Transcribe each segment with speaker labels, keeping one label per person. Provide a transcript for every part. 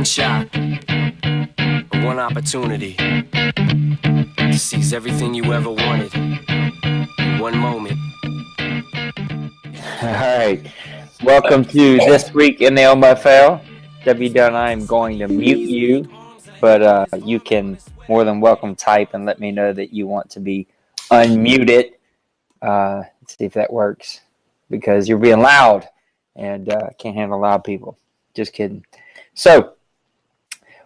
Speaker 1: one shot, one opportunity to seize everything you ever wanted in one moment.
Speaker 2: All right. Welcome to This Week in the OMFL. W. Dunn, I'm going to mute you, but you can more than welcome type and let me know that you want to be unmuted. Let's see if that works, because you're being loud and can't handle loud people. Just kidding. So,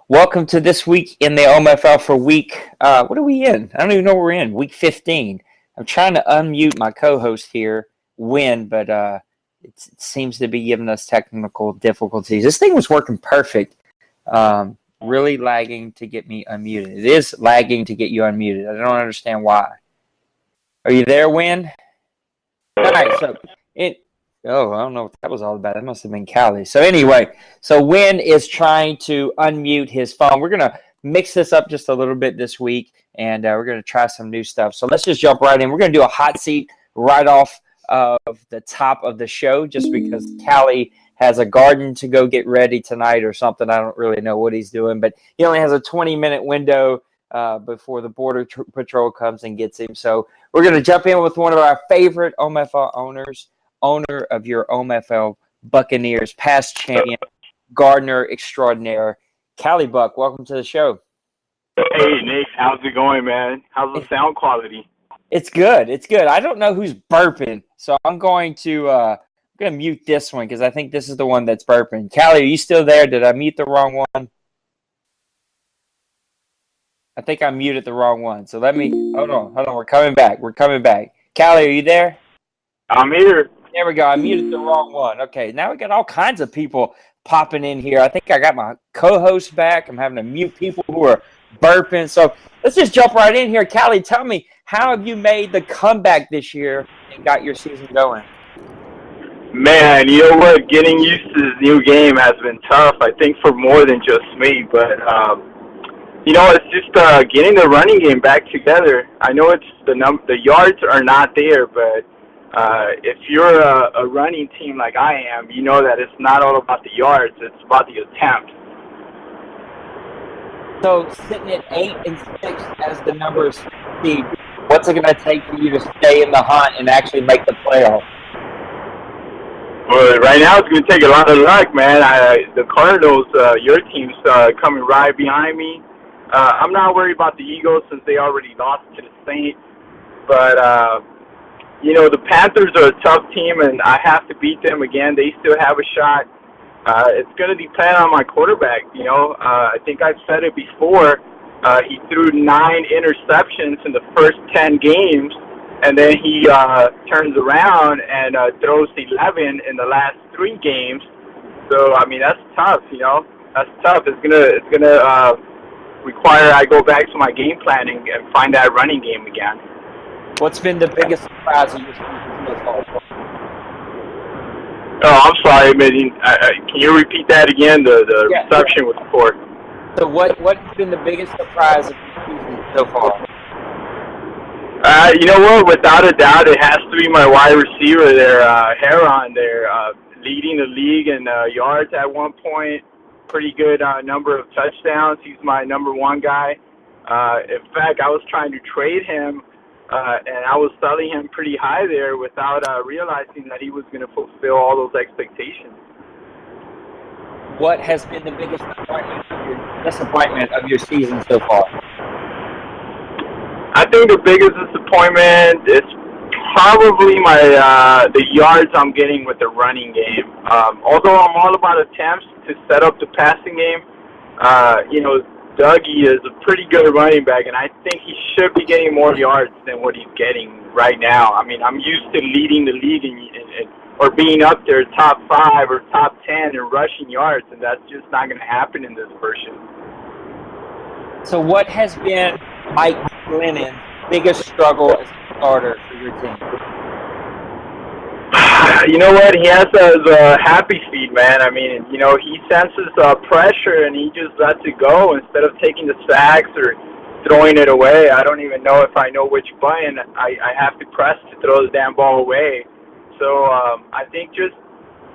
Speaker 2: welcome to This Week in the OMFL for week, what are we in? I don't even know what we're in, week 15. I'm trying to unmute my co-host here, Win, but it seems to be giving us technical difficulties. This thing was working perfect. Really lagging to get me unmuted. It is lagging to get you unmuted. I don't understand why. Are you there, Win? All right, so I don't know what that was all about. That must have been Callie. So anyway, Win is trying to unmute his phone. We're going to mix this up just a little bit this week, and we're going to try some new stuff. So let's just jump right in. We're going to do a hot seat right off of the top of the show, just because Callie has a garden to go get ready tonight or something. I don't really know what he's doing, but he only has a 20-minute window before the Border Patrol comes and gets him. So we're going to jump in with one of our favorite OMFL owners, owner of your OMFL Buccaneers, past champion, gardener extraordinaire, Callie Buck. Welcome to the show.
Speaker 3: Hey, Nick. How's it going, man? How's the sound quality?
Speaker 2: It's good. It's good. I don't know who's burping, so I'm going to mute this one because I think this is the one that's burping. Callie, are you still there? Did I mute the wrong one? I think I muted the wrong one. So let me hold on. We're coming back. Callie, are you there?
Speaker 3: I'm here.
Speaker 2: There we go. I muted the wrong one. Okay, now we got all kinds of people popping in here. I think I got my co-host back. I'm having to mute people who are burping. So let's just jump right in here. Callie, tell me, how have you made the comeback this year and got your season going?
Speaker 3: Man, you know what? Getting used to this new game has been tough, I think, for more than just me. But, it's just getting the running game back together. I know it's the yards are not there, but if you're a running team like I am, you know that it's not all about the yards. It's about the attempts.
Speaker 2: So sitting at 8-6 as the numbers speak, what's it going to take for you to stay in the hunt and actually make the playoffs?
Speaker 3: Well, right now it's going to take a lot of luck, man. The Cardinals, your team's coming right behind me. I'm not worried about the Eagles since they already lost to the Saints. But, the Panthers are a tough team, and I have to beat them again. They still have a shot. It's going to depend on my quarterback, I think I've said it before. He threw 9 interceptions in the first 10 games, and then he turns around and throws 11 in the last 3 games. So, that's tough, That's tough. It's gonna require I go back to my game planning and find that running game again.
Speaker 2: What's been the biggest surprise of your season so far?
Speaker 3: Oh, I'm sorry, man. Can you repeat that again? The reception was poor.
Speaker 2: So what's been the biggest surprise of your season so far?
Speaker 3: You know what? Without a doubt, it has to be my wide receiver there, Heron there, leading the league in yards at one point. Pretty good number of touchdowns. He's my number 1 guy. In fact, I was trying to trade him, and I was selling him pretty high there without realizing that he was going to fulfill all those expectations.
Speaker 2: What has been the biggest disappointment of your season so far?
Speaker 3: I think the biggest disappointment is probably the yards I'm getting with the running game. Although I'm all about attempts to set up the passing game, Dougie is a pretty good running back, and I think he should be getting more yards than what he's getting right now. I'm used to leading the league or being up there top 5 or top 10 in rushing yards, and that's just not going to happen in this version.
Speaker 2: So what has been Mike Glennon's biggest struggle as a starter for your team?
Speaker 3: You know what? He has a happy feet, man. He senses pressure and he just lets it go instead of taking the sacks or throwing it away. I don't even know if I know which button I have to press to throw the damn ball away. So I think just,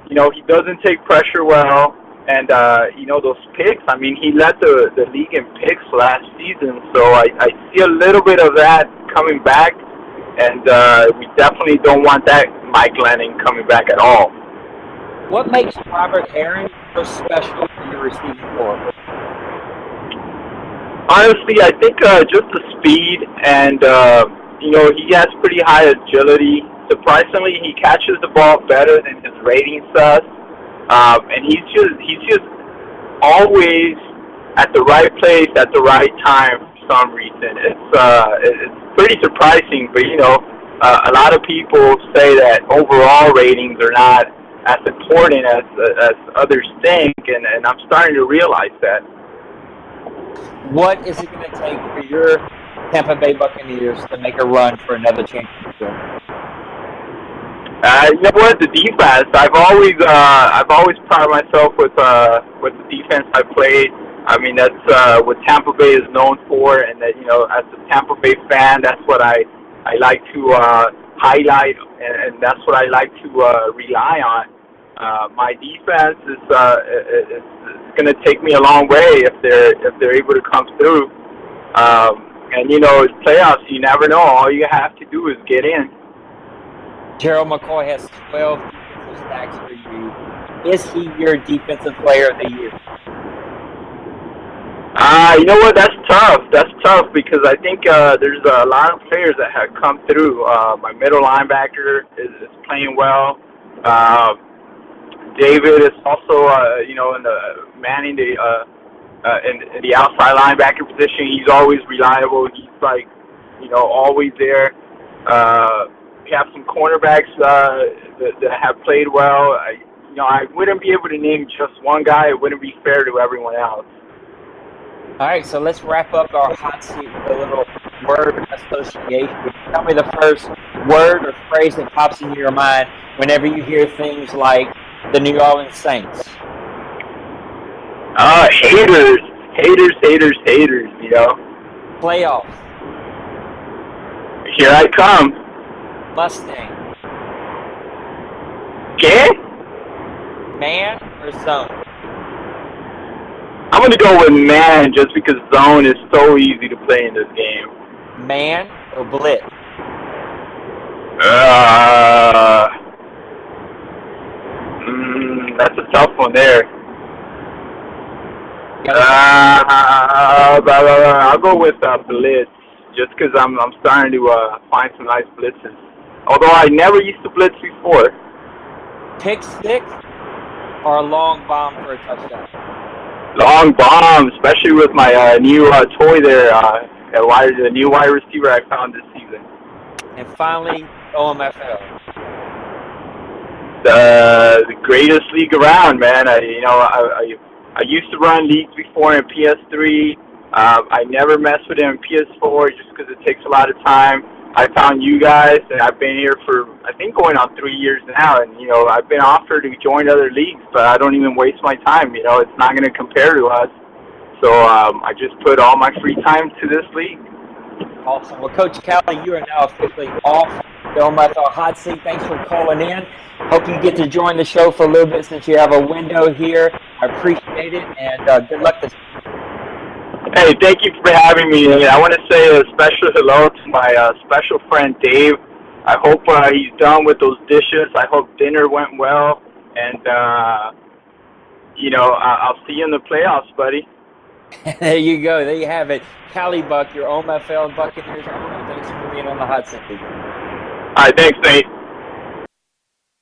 Speaker 3: he doesn't take pressure well, And those picks. I mean, he led the league in picks last season, so I see a little bit of that coming back, and we definitely don't want that Mike Lennon coming back at all.
Speaker 2: What makes Robert Aaron so special for your receiving corps?
Speaker 3: Honestly, I think just the speed, and he has pretty high agility. Surprisingly, he catches the ball better than his rating says, and he's just always at the right place at the right time for some reason. It's pretty surprising, but a lot of people say that overall ratings are not as important as others think, and I'm starting to realize that.
Speaker 2: What is it going to take for your Tampa Bay Buccaneers to make a run for another championship?
Speaker 3: You know what? The defense. I've always prided myself with the defense I played. I mean, that's what Tampa Bay is known for, and that as a Tampa Bay fan, that's what I like to highlight, and that's what I like to rely on. My defense is going to take me a long way if they're able to come through. And it's playoffs. You never know. All you have to do is get in.
Speaker 2: Gerald McCoy has 12 defensive sacks for you. Is he your defensive player of the year?
Speaker 3: You know what? That's tough. That's tough because I think there's a lot of players that have come through. My middle linebacker is playing well. David is also, in the manning the in the outside linebacker position. He's always reliable. He's always there. We have some cornerbacks that have played well. I wouldn't be able to name just one guy. It wouldn't be fair to everyone else.
Speaker 2: All right, so let's wrap up our hot seat with a little word association. Tell me the first word or phrase that pops into your mind whenever you hear things like the New Orleans Saints.
Speaker 3: Haters.
Speaker 2: Playoffs.
Speaker 3: Here I come.
Speaker 2: Mustang.
Speaker 3: Okay?
Speaker 2: Man or zone?
Speaker 3: I'm going to go with man just because zone is so easy to play in this game.
Speaker 2: Man or blitz?
Speaker 3: That's a tough one there. I'll go with blitz just because I'm starting to find some nice blitzes. Although I never used to blitz before.
Speaker 2: Pick six or a long bomb for a touchdown?
Speaker 3: Long bomb, especially with my new toy there, the new wide receiver I found this season.
Speaker 2: And finally, OMFL.
Speaker 3: The greatest league around, man. I used to run leagues before in PS3. I never messed with it in PS4 just because it takes a lot of time. I found you guys, and I've been here for, I think, going on 3 years now. And, I've been offered to join other leagues, but I don't even waste my time. It's not going to compare to us. So I just put all my free time to this league.
Speaker 2: Awesome. Well, Coach Callie, you are now officially off the OMFL hot seat. Thanks for calling in. Hope you get to join the show for a little bit since you have a window here. I appreciate it, and good luck this week.
Speaker 3: Hey, thank you for having me. I want to say a special hello to my special friend Dave. I hope he's done with those dishes. I hope dinner went well. And, I'll see you in the playoffs, buddy.
Speaker 2: There you go. There you have it. Callie Buck, your OMFL Buccaneers owner. Thanks for being on the hot seat.
Speaker 3: All right, thanks, Nate.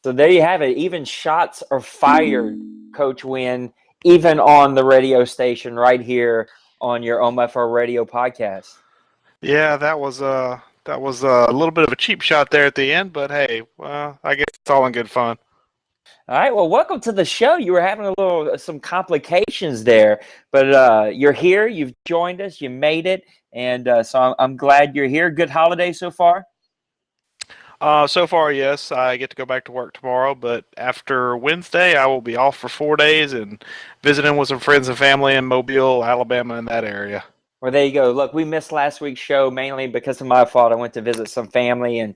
Speaker 2: So there you have it. Even shots are fired, Coach Wynn, even on the radio station right here on your OMFL radio podcast.
Speaker 4: Yeah, that was a little bit of a cheap shot there at the end, but hey, I guess it's all in good fun.
Speaker 2: All right, well, welcome to the show. You were having some complications there, but you're here. You've joined us. You made it, and so I'm glad you're here. Good holiday so far?
Speaker 4: So far, yes. I get to go back to work tomorrow, but after Wednesday, I will be off for 4 days and visiting with some friends and family in Mobile, Alabama, in that area.
Speaker 2: Well, there you go. Look, we missed last week's show mainly because of my fault. I went to visit some family and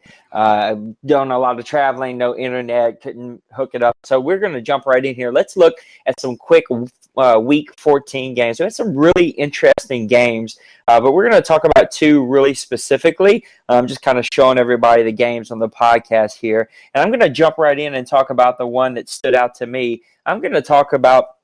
Speaker 2: done a lot of traveling, no internet, couldn't hook it up. So we're going to jump right in here. Let's look at some quick Week 14 games. We had some really interesting games, but we're going to talk about two really specifically. I'm just kind of showing everybody the games on the podcast here. And I'm going to jump right in and talk about the one that stood out to me. I'm going to talk about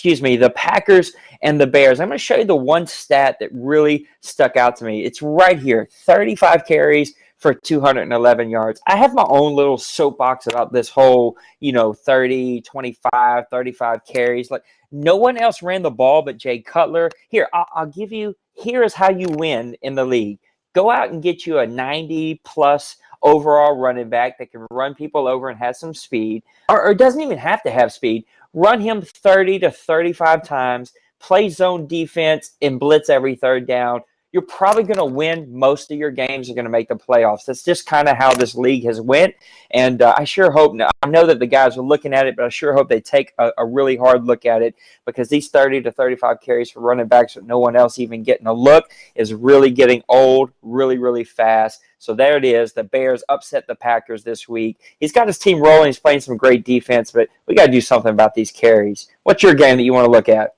Speaker 2: the Packers and the Bears. I'm going to show you the one stat that really stuck out to me. It's right here, 35 carries for 211 yards. I have my own little soapbox about this whole, 30, 25, 35 carries. Like, no one else ran the ball but Jay Cutler. Here, I'll give you, here is how you win in the league. Go out and get you a 90-plus overall running back that can run people over and has some speed, or doesn't even have to have speed. Run him 30 to 35 times, play zone defense, and blitz every third down. You're probably going to win most of your games. You're going to make the playoffs. That's just kind of how this league has went. And I sure hope – I know that the guys are looking at it, but I sure hope they take a really hard look at it, because these 30 to 35 carries for running backs with no one else even getting a look is really getting old really, really fast. So there it is. The Bears upset the Packers this week. He's got his team rolling. He's playing some great defense, but we got to do something about these carries. What's your game that you want to look at?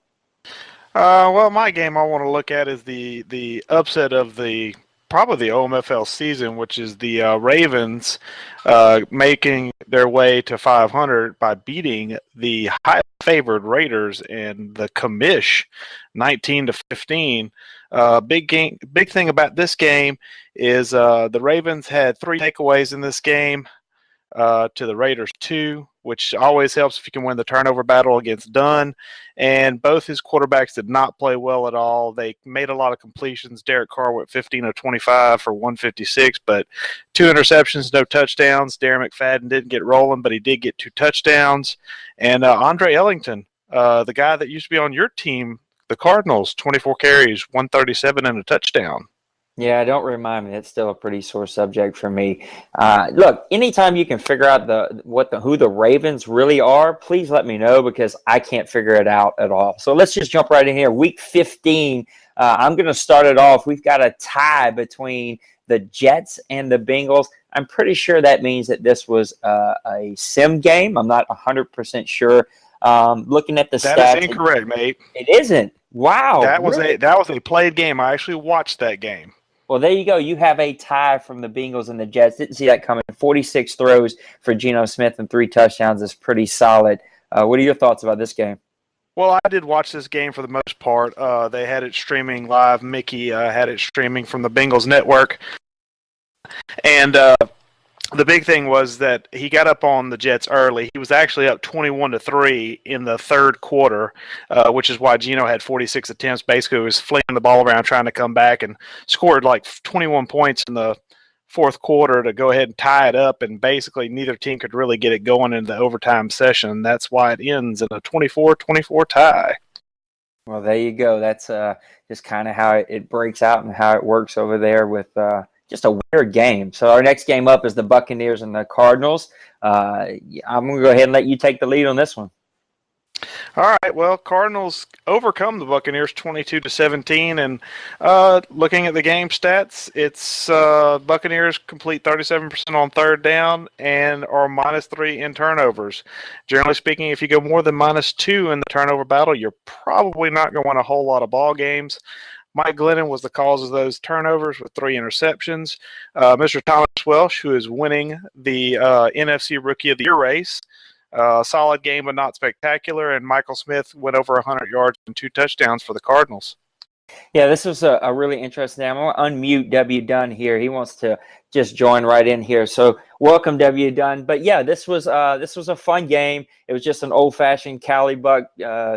Speaker 4: Well, my game I want to look at is the upset of probably the OMFL season, which is the Ravens making their way to 500 by beating the high favored Raiders and the commish 19-15. Big thing about this game is the Ravens had 3 takeaways in this game to the Raiders 2, which always helps if you can win the turnover battle against Dunn. And both his quarterbacks did not play well at all. They made a lot of completions. Derek Carr went 15 of 25 for 156, but 2 interceptions, no touchdowns. Darren McFadden didn't get rolling, but he did get 2 touchdowns. And Andre Ellington, the guy that used to be on your team, the Cardinals, 24 carries, 137 and a touchdown.
Speaker 2: Yeah, don't remind me. It's still a pretty sore subject for me. Look, anytime you can figure out who the Ravens really are, please let me know, because I can't figure it out at all. So let's just jump right in here. Week 15, I'm going to start it off. We've got a tie between the Jets and the Bengals. I'm pretty sure that means that this was a sim game. I'm not 100% sure. Looking at the stats.
Speaker 4: That is incorrect, mate.
Speaker 2: It isn't. Wow.
Speaker 4: That was a played game. I actually watched that game.
Speaker 2: Well, there you go. You have a tie from the Bengals and the Jets. Didn't see that coming. 46 throws for Geno Smith and 3 touchdowns is pretty solid. What are your thoughts about this game?
Speaker 4: Well, I did watch this game for the most part. They had it streaming live. Mickey had it streaming from the Bengals network. And the big thing was that he got up on the Jets early. He was actually up 21-3 in the third quarter, which is why Geno had 46 attempts. Basically, he was flinging the ball around trying to come back, and scored like 21 points in the fourth quarter to go ahead and tie it up. And basically, neither team could really get it going in the overtime session. That's why it ends in a 24-24 tie.
Speaker 2: Well, there you go. That's just kind of how it breaks out and how it works over there with just a weird game. So our next game up is the Buccaneers and the Cardinals. I'm going to go ahead and let you take the lead on this one.
Speaker 4: All right. Well, Cardinals overcome the Buccaneers 22-17, and looking at the game stats, it's Buccaneers complete 37% on third down and are -3 in turnovers. Generally speaking, if you go more than -2 in the turnover battle, you're probably not going to win a whole lot of ball games. Mike Glennon was the cause of those turnovers with 3 interceptions. Mr. Thomas Welsh, who is winning the NFC Rookie of the Year race, solid game but not spectacular, and Michael Smith went over 100 yards and 2 touchdowns for the Cardinals.
Speaker 2: Yeah, this was a really interesting. I'm going to unmute W. Dunn here. He wants to just join right in here. So welcome, W. Dunn. But yeah, this was a fun game. It was just an old-fashioned Cali Buck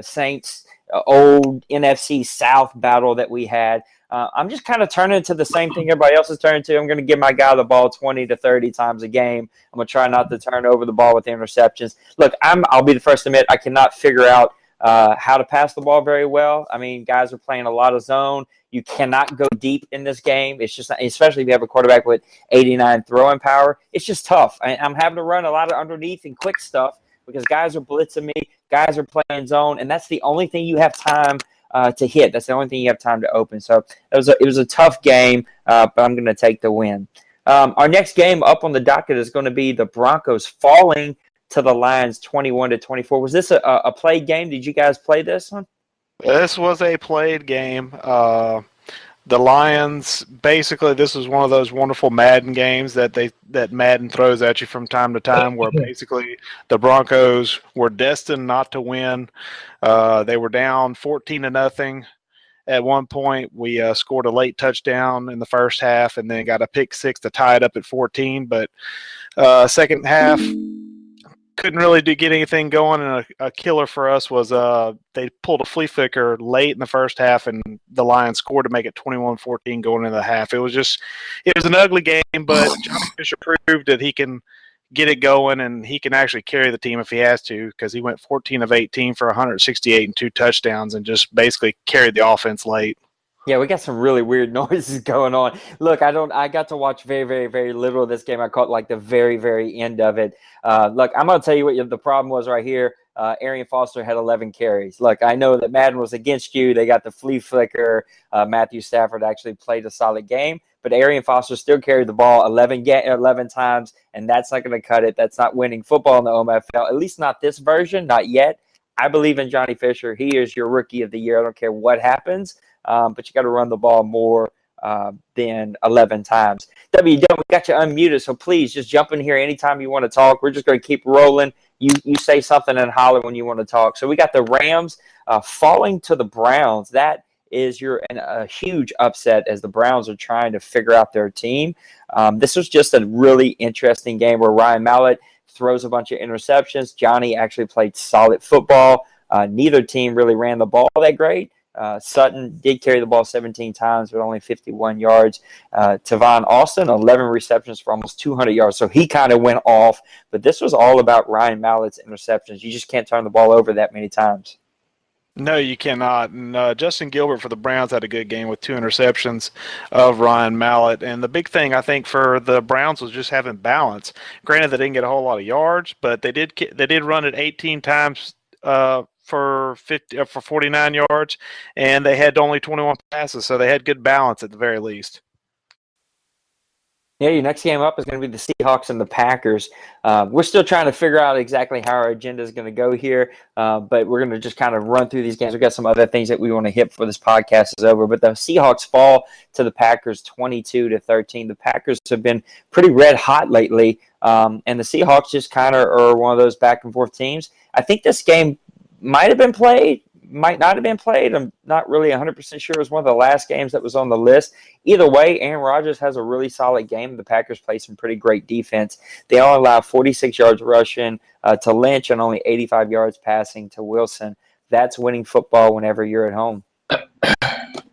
Speaker 2: Saints old NFC South battle that we had. I'm just kind of turning to the same thing everybody else is turning to. I'm going to give my guy the ball 20 to 30 times a game. I'm going to try not to turn over the ball with interceptions. Look, I'll be the first to admit I cannot figure out how to pass the ball very well. I mean, guys are playing a lot of zone. You cannot go deep in this game. It's just, especially if you have a quarterback with 89 throwing power, it's just tough. I'm having to run a lot of underneath and quick stuff because guys are blitzing me, guys are playing zone, and that's the only thing you have time to hit. That's the only thing you have time to open. So it was a tough game, but I'm going to take the win. Our next game up on the docket is going to be the Broncos falling to the Lions 21-24. Was this a played game? Did you guys play this one?
Speaker 4: This was a played game. The Lions, basically, this is one of those wonderful Madden games that Madden throws at you from time to time, where basically the Broncos were destined not to win. They were down 14-0 at one point. We scored a late touchdown in the first half, and then got a pick six to tie it up at 14. But second half, couldn't really get anything going, and a killer for us was they pulled a flea flicker late in the first half, and the Lions scored to make it 21-14 going into the half. It was an ugly game, but Johnny Fisher proved that he can get it going, and he can actually carry the team if he has to, because he went 14 of 18 for 168 and 2 touchdowns and just basically carried the offense late.
Speaker 2: Yeah, we got some really weird noises going on. Look, I got to watch very, very, very little of this game. I caught like the very, very end of it. Look, I'm going to tell you what the problem was right here. Arian Foster had 11 carries. Look, I know that Madden was against you. They got the flea flicker. Matthew Stafford actually played a solid game, but Arian Foster still carried the ball 11 times, and that's not going to cut it. That's not winning football in the OMFL, at least not this version, not yet. I believe in Johnny Fisher. He is your rookie of the year. I don't care what happens. But you got to run the ball more than 11 times. W, we got you unmuted, so please just jump in here anytime you want to talk. We're just going to keep rolling. You say something and holler when you want to talk. So we got the Rams falling to the Browns. That is a huge upset as the Browns are trying to figure out their team. This was just a really interesting game where Ryan Mallett throws a bunch of interceptions. Johnny actually played solid football. Neither team really ran the ball that great. Sutton did carry the ball 17 times, but only 51 yards. Tavon Austin, 11 receptions for almost 200 yards. So he kind of went off. But this was all about Ryan Mallett's interceptions. You just can't turn the ball over that many times.
Speaker 4: No, you cannot. And Justin Gilbert for the Browns had a good game with 2 interceptions of Ryan Mallett. And the big thing, I think, for the Browns was just having balance. Granted, they didn't get a whole lot of yards, but they did run it 18 times for 49 yards, and they had only 21 passes, so they had good balance at the very least.
Speaker 2: Yeah, your next game up is going to be the Seahawks and the Packers. We're still trying to figure out exactly how our agenda is going to go here, but we're going to just kind of run through these games. We've got some other things that we want to hit before this podcast is over, but the Seahawks fall to the Packers 22-13. The Packers have been pretty red hot lately, and the Seahawks just kind of are one of those back and forth teams. I think this game might have been played, might not have been played. I'm not really 100% sure. It was one of the last games that was on the list. Either way, Aaron Rodgers has a really solid game. The Packers play some pretty great defense. They only allow 46 yards rushing to Lynch and only 85 yards passing to Wilson. That's winning football whenever you're at home.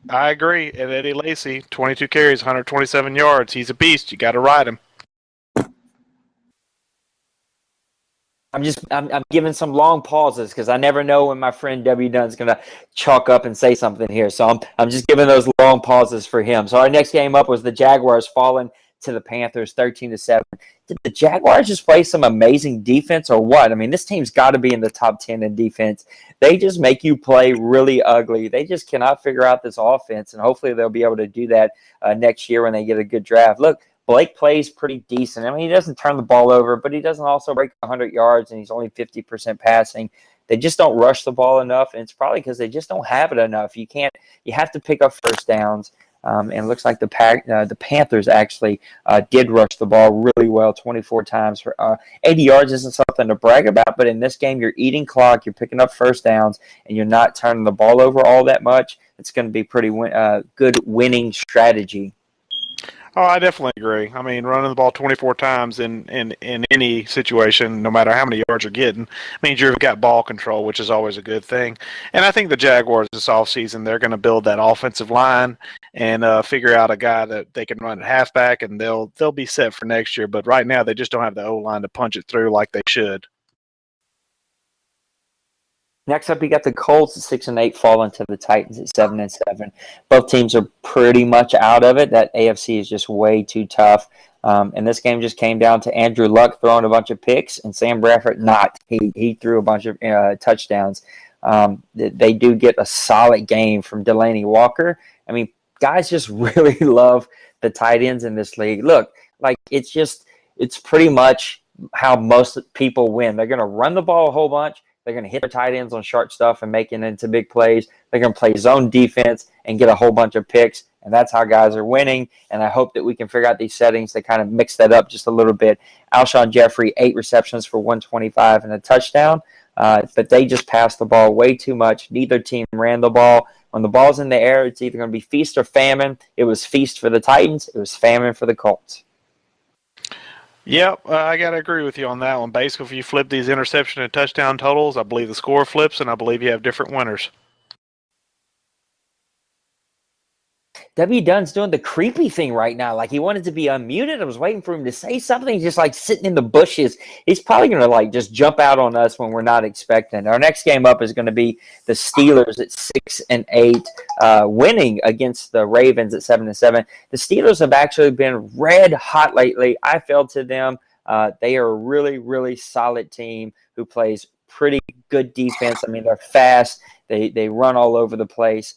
Speaker 4: I agree. And Eddie Lacy, 22 carries, 127 yards. He's a beast. You got to ride him.
Speaker 2: I'm giving some long pauses because I never know when my friend W. Dunn's going to chalk up and say something here. So I'm just giving those long pauses for him. So our next game up was the Jaguars falling to the Panthers 13-7. Did the Jaguars just play some amazing defense or what? I mean, this team's got to be in the top 10 in defense. They just make you play really ugly. They just cannot figure out this offense, and hopefully they'll be able to do that next year when they get a good draft. Look, Blake plays pretty decent. I mean, he doesn't turn the ball over, but he doesn't also break 100 yards, and he's only 50% passing. They just don't rush the ball enough, and it's probably because they just don't have it enough. You have to pick up first downs, and it looks like the Panthers actually did rush the ball really well, 24 times. For 80 yards isn't something to brag about, but in this game, you're eating clock, you're picking up first downs, and you're not turning the ball over all that much. It's going to be pretty good winning strategy.
Speaker 4: Oh, I definitely agree. I mean, running the ball 24 times in any situation, no matter how many yards you're getting, means you've got ball control, which is always a good thing. And I think the Jaguars this offseason, they're going to build that offensive line and figure out a guy that they can run at halfback, and they'll be set for next year. But right now, they just don't have the O-line to punch it through like they should.
Speaker 2: Next up, you got the Colts at 6-8 falling to the Titans at 7-7. Both teams are pretty much out of it. That AFC is just way too tough. And this game just came down to Andrew Luck throwing a bunch of picks and Sam Bradford not. He threw a bunch of touchdowns. They do get a solid game from Delaney Walker. I mean, guys just really love the tight ends in this league. Look, like it's pretty much how most people win. They're going to run the ball a whole bunch. They're going to hit their tight ends on short stuff and make it into big plays. They're going to play zone defense and get a whole bunch of picks, and that's how guys are winning. And I hope that we can figure out these settings to kind of mix that up just a little bit. Alshon Jeffrey, 8 receptions for 125 and a touchdown, but they just passed the ball way too much. Neither team ran the ball. When the ball's in the air, it's either going to be feast or famine. It was feast for the Titans. It was famine for the Colts.
Speaker 4: Yep, I got to agree with you on that one. Basically, if you flip these interception and touchdown totals, I believe the score flips, and I believe you have different winners.
Speaker 2: W. Dunn's doing the creepy thing right now. Like, he wanted to be unmuted. I was waiting for him to say something. He's just, like, sitting in the bushes. He's probably going to, like, just jump out on us when we're not expecting. Our next game up is going to be the Steelers at 6-8, winning against the Ravens at 7-7. The Steelers have actually been red hot lately. I fell to them. They are a really, really solid team who plays pretty good defense. I mean, they're fast. They run all over the place.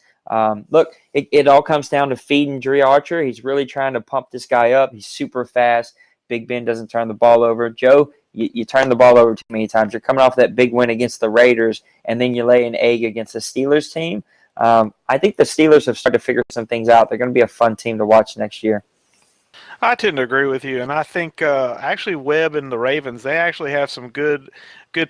Speaker 2: Look, it all comes down to feeding Dre Archer. He's really trying to pump this guy up. He's super fast. Big Ben doesn't turn the ball over. Joe, you turn the ball over too many times. You're coming off that big win against the Raiders, and then you lay an egg against the Steelers team. I think the Steelers have started to figure some things out. They're going to be a fun team to watch next year.
Speaker 4: I tend to agree with you, and I think actually Webb and the Ravens, they actually have some good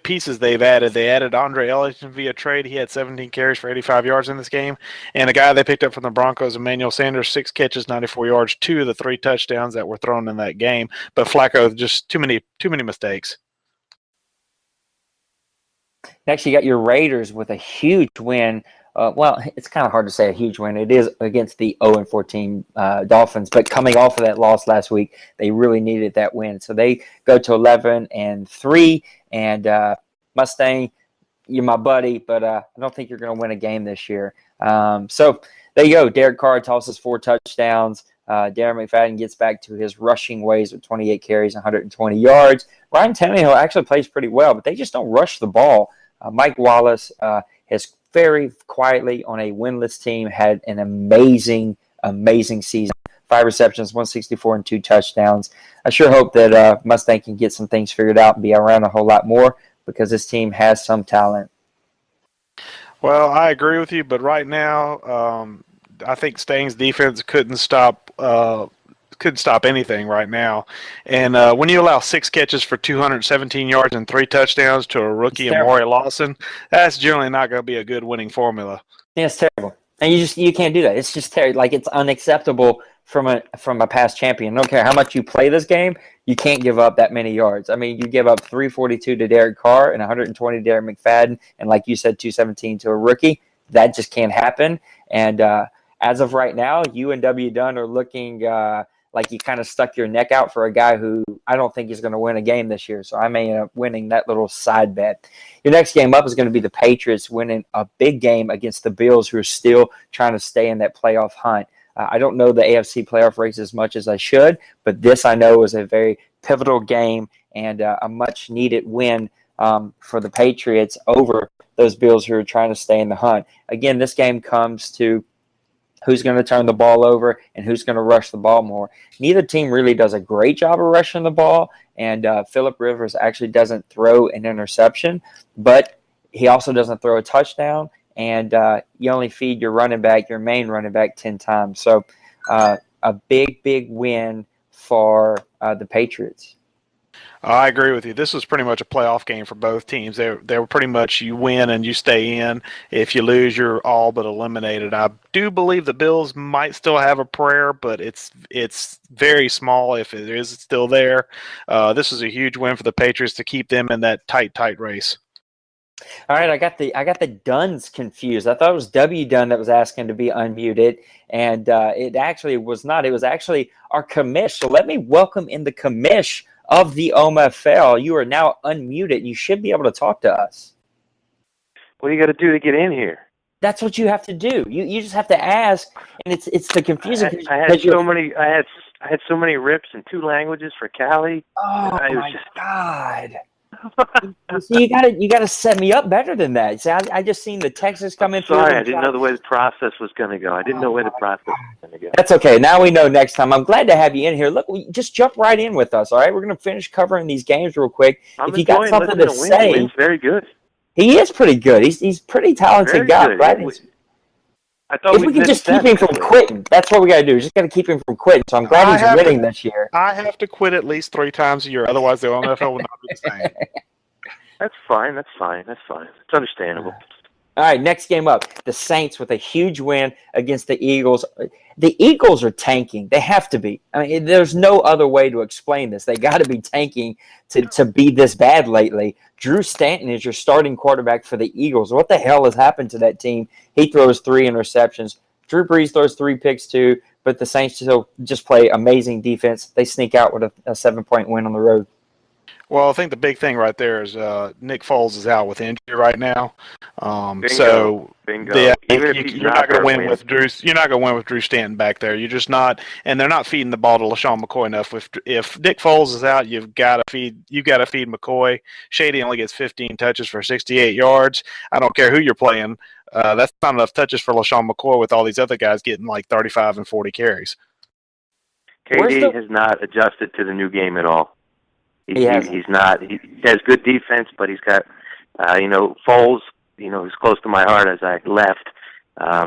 Speaker 4: pieces they've added. They added Andre Ellington via trade. He had 17 carries for 85 yards in this game. And a guy they picked up from the Broncos, Emmanuel Sanders, 6 catches, 94 yards, 2 of the 3 touchdowns that were thrown in that game. But Flacco, just too many mistakes.
Speaker 2: Next, you got your Raiders with a huge win. Well, it's kind of hard to say a huge win. It is against the 0-14 Dolphins, but coming off of that loss last week, they really needed that win. So they go to 11-3, and Mustang, you're my buddy, but I don't think you're going to win a game this year. So there you go. Derek Carr tosses 4 touchdowns. Darren McFadden gets back to his rushing ways with 28 carries, 120 yards. Ryan Tannehill actually plays pretty well, but they just don't rush the ball. Mike Wallace has very quietly on a winless team had an amazing season. 5 receptions, 164, and 2 touchdowns. I sure hope that Mustang can get some things figured out and be around a whole lot more because this team has some talent.
Speaker 4: Well, I agree with you, but right now, I think Stang's defense couldn't stop anything right now. And when you allow 6 catches for 217 yards and 3 touchdowns to a rookie, Amari Lawson, that's generally not going to be a good winning formula.
Speaker 2: Yeah, it's terrible. And you can't do that. It's just terrible. Like, it's unacceptable from a past champion. I don't care how much you play this game, you can't give up that many yards. I mean, you give up 342 to Derek Carr and 120 to Darren McFadden, and like you said, 217 to a rookie. That just can't happen. And as of right now, you and W. Dunn are looking like you kind of stuck your neck out for a guy who I don't think is going to win a game this year. So I may end up winning that little side bet. Your next game up is going to be the Patriots winning a big game against the Bills, who are still trying to stay in that playoff hunt. I don't know the AFC playoff race as much as I should, but this I know is a very pivotal game and a much-needed win for the Patriots over those Bills who are trying to stay in the hunt. Again, this game comes to who's going to turn the ball over and who's going to rush the ball more. Neither team really does a great job of rushing the ball, and Phillip Rivers actually doesn't throw an interception, but he also doesn't throw a touchdown, and you only feed your main running back 10 times. So a big win for the Patriots.
Speaker 4: I agree with you. This was pretty much a playoff game for both teams. They were pretty much you win and you stay in. If you lose, you're all but eliminated. I do believe the Bills might still have a prayer, but it's very small if it is still there. This is a huge win for the Patriots to keep them in that tight race.
Speaker 2: All right, I got the Dunns confused. I thought it was W. Dunn that was asking to be unmuted, and it actually was not. It was actually our commish. So let me welcome in the commish of the OMFL. You are now unmuted. You should be able to talk to us.
Speaker 5: What do you got to do to get in here?
Speaker 2: That's what you have to do. You just have to ask, and it's the confusing.
Speaker 5: I had so many rips in 2 languages for Cali.
Speaker 2: Oh my God! You see, you gotta set me up better than that. See, I just seen the Texans come in through.
Speaker 5: Sorry, I didn't know the way the process was going to go. I didn't know where the process was going to go.
Speaker 2: That's okay. Now we know next time. I'm glad to have you in here. Look, just jump right in with us, all right? We're going to finish covering these games real quick.
Speaker 5: I'm
Speaker 2: if you got
Speaker 5: enjoying
Speaker 2: something to
Speaker 5: listening to
Speaker 2: say,
Speaker 5: Wynn's very good.
Speaker 2: He is pretty good. He's pretty talented
Speaker 5: Very
Speaker 2: guy,
Speaker 5: good.
Speaker 2: right?
Speaker 5: I thought
Speaker 2: If we can just keep him from quitting, that's what we got to do. We just got to keep him from quitting. So I'm glad he's winning this year.
Speaker 4: I have to quit at least 3 times a year, otherwise the NFL will not be the same.
Speaker 5: That's fine. It's understandable.
Speaker 2: All right, next game up. The Saints with a huge win against the Eagles. The Eagles are tanking. They have to be. I mean, there's no other way to explain this. They got to be tanking to be this bad lately. Drew Stanton is your starting quarterback for the Eagles. What the hell has happened to that team? He throws 3 interceptions. Drew Brees throws 3 picks too, but the Saints still just play amazing defense. They sneak out with a 7-point win on the road.
Speaker 4: Well, I think the big thing right there is Nick Foles is out with injury right now.
Speaker 5: Bingo.
Speaker 4: So
Speaker 5: Bingo.
Speaker 4: Yeah,
Speaker 5: Even if
Speaker 4: you're not going to win with Drew. You're not going to win with Drew Stanton back there. You're just not, and they're not feeding the ball to LaShawn McCoy enough. If Nick Foles is out, you've got to feed McCoy. Shady only gets 15 touches for 68 yards. I don't care who you're playing. That's not enough touches for LaShawn McCoy with all these other guys getting like 35 and 40 carries.
Speaker 5: KD has not adjusted to the new game at all. He's not. He has good defense, but he's got, Foles. He's close to my heart as I left.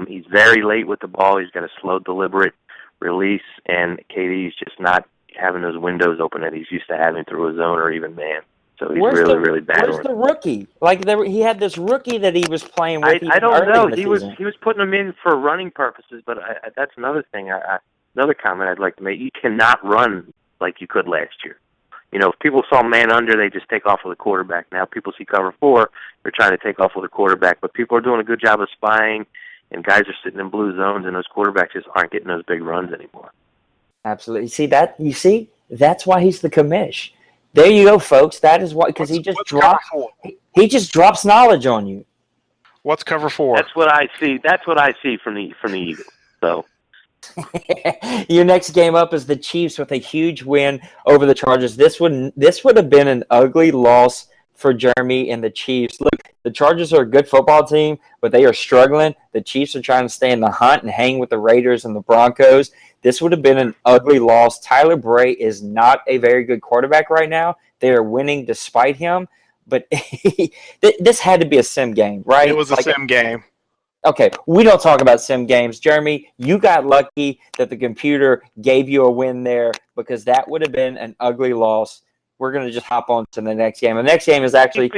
Speaker 5: He's very late with the ball. He's got a slow, deliberate release, and KD's just not having those windows open that he's used to having through a zone or even man. So he's really bad.
Speaker 2: Where's the rookie? He had this rookie that he was playing with.
Speaker 5: I don't know. He was putting him in for running purposes, but that's another thing. Another comment I'd like to make. You cannot run like you could last year. If people saw man under, they just take off with a quarterback. Now people see cover 4, they're trying to take off with a quarterback. But people are doing a good job of spying, and guys are sitting in blue zones, and those quarterbacks just aren't getting those big runs anymore.
Speaker 2: Absolutely. That's why he's the commish. There you go, folks. That is why, because he just drops knowledge on you.
Speaker 4: What's cover 4?
Speaker 5: That's what I see. That's what I see from the Eagles. So.
Speaker 2: Your next game up is the Chiefs with a huge win over the Chargers. This would have been an ugly loss for Jeremy and the Chiefs. Look, the Chargers are a good football team, but they are struggling. The Chiefs are trying to stay in the hunt and hang with the Raiders and the Broncos. This would have been an ugly loss. Tyler Bray is not a very good quarterback right now. They are winning despite him, but this had to be a sim game, right?
Speaker 4: It was a sim game.
Speaker 2: Okay, we don't talk about sim games. Jeremy, you got lucky that the computer gave you a win there because that would have been an ugly loss. We're going to just hop on to the next game. The next game is actually...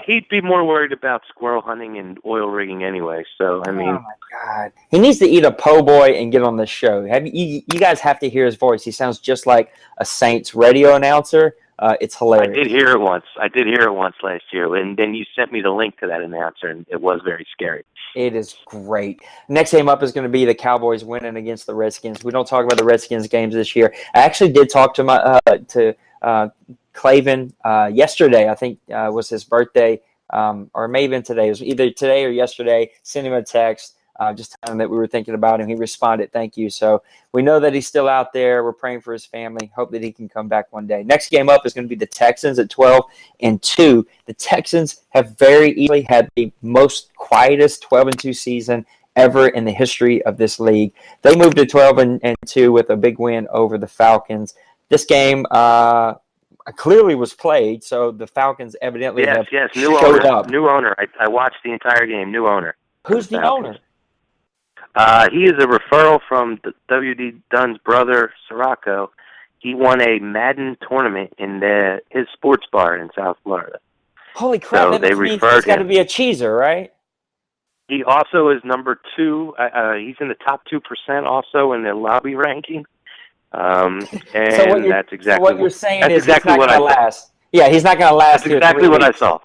Speaker 5: He'd be more worried about squirrel hunting and oil rigging anyway, so, I mean...
Speaker 2: Oh, my God. He needs to eat a po' boy and get on the show. You guys have to hear his voice. He sounds just like a Saints radio announcer. It's hilarious.
Speaker 5: I did hear it once last year, and then you sent me the link to that announcer, and it was very scary.
Speaker 2: It is great. Next game up is going to be the Cowboys winning against the Redskins. We don't talk about the Redskins games this year. I actually did talk to Clavin yesterday. I think was his birthday, or maybe even today. It was either today or yesterday. Sent him a text. Just telling him that we were thinking about him. He responded, thank you. So we know that he's still out there. We're praying for his family. Hope that he can come back one day. Next game up is going to be the Texans at 12-2. The Texans have very easily had the most quietest 12-2 season ever in the history of this league. They moved to 12-2 with a big win over the Falcons. This game clearly was played, so the Falcons evidently showed up.
Speaker 5: New owner. I watched the entire game. New owner.
Speaker 2: Who's the owner?
Speaker 5: He is a referral from W.D. Dunn's brother, Sirocco. He won a Madden tournament in his sports bar in South Florida.
Speaker 2: Holy crap,
Speaker 5: so
Speaker 2: that
Speaker 5: they
Speaker 2: means
Speaker 5: referred
Speaker 2: he's got to be a cheeser, right?
Speaker 5: He also is number 2. He's in the top 2% also in the lobby ranking. And that's exactly
Speaker 2: what you're saying is
Speaker 5: exactly
Speaker 2: he's not going to last. Yeah, he's not going to last.
Speaker 5: That's exactly what I saw.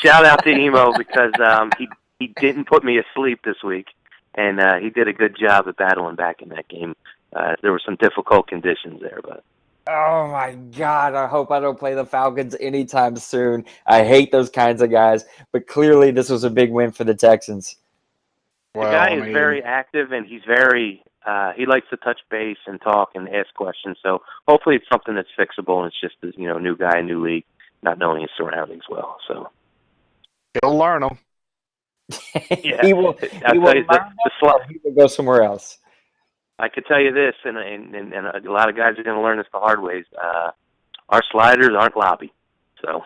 Speaker 5: Shout out to Emo because he didn't put me asleep this week. And he did a good job of battling back in that game. There were some difficult conditions there, but.
Speaker 2: Oh my God! I hope I don't play the Falcons anytime soon. I hate those kinds of guys, but clearly this was a big win for the Texans.
Speaker 5: The guy is very active, and he's very. He likes to touch base and talk and ask questions. So hopefully it's something that's fixable. And it's just new guy, new league. not knowing his surroundings well. So
Speaker 4: he'll learn them.
Speaker 5: yeah,
Speaker 2: he will. He will go somewhere else.
Speaker 5: I could tell you this, and a lot of guys are going to learn this the hard ways. Our sliders aren't lobby, so.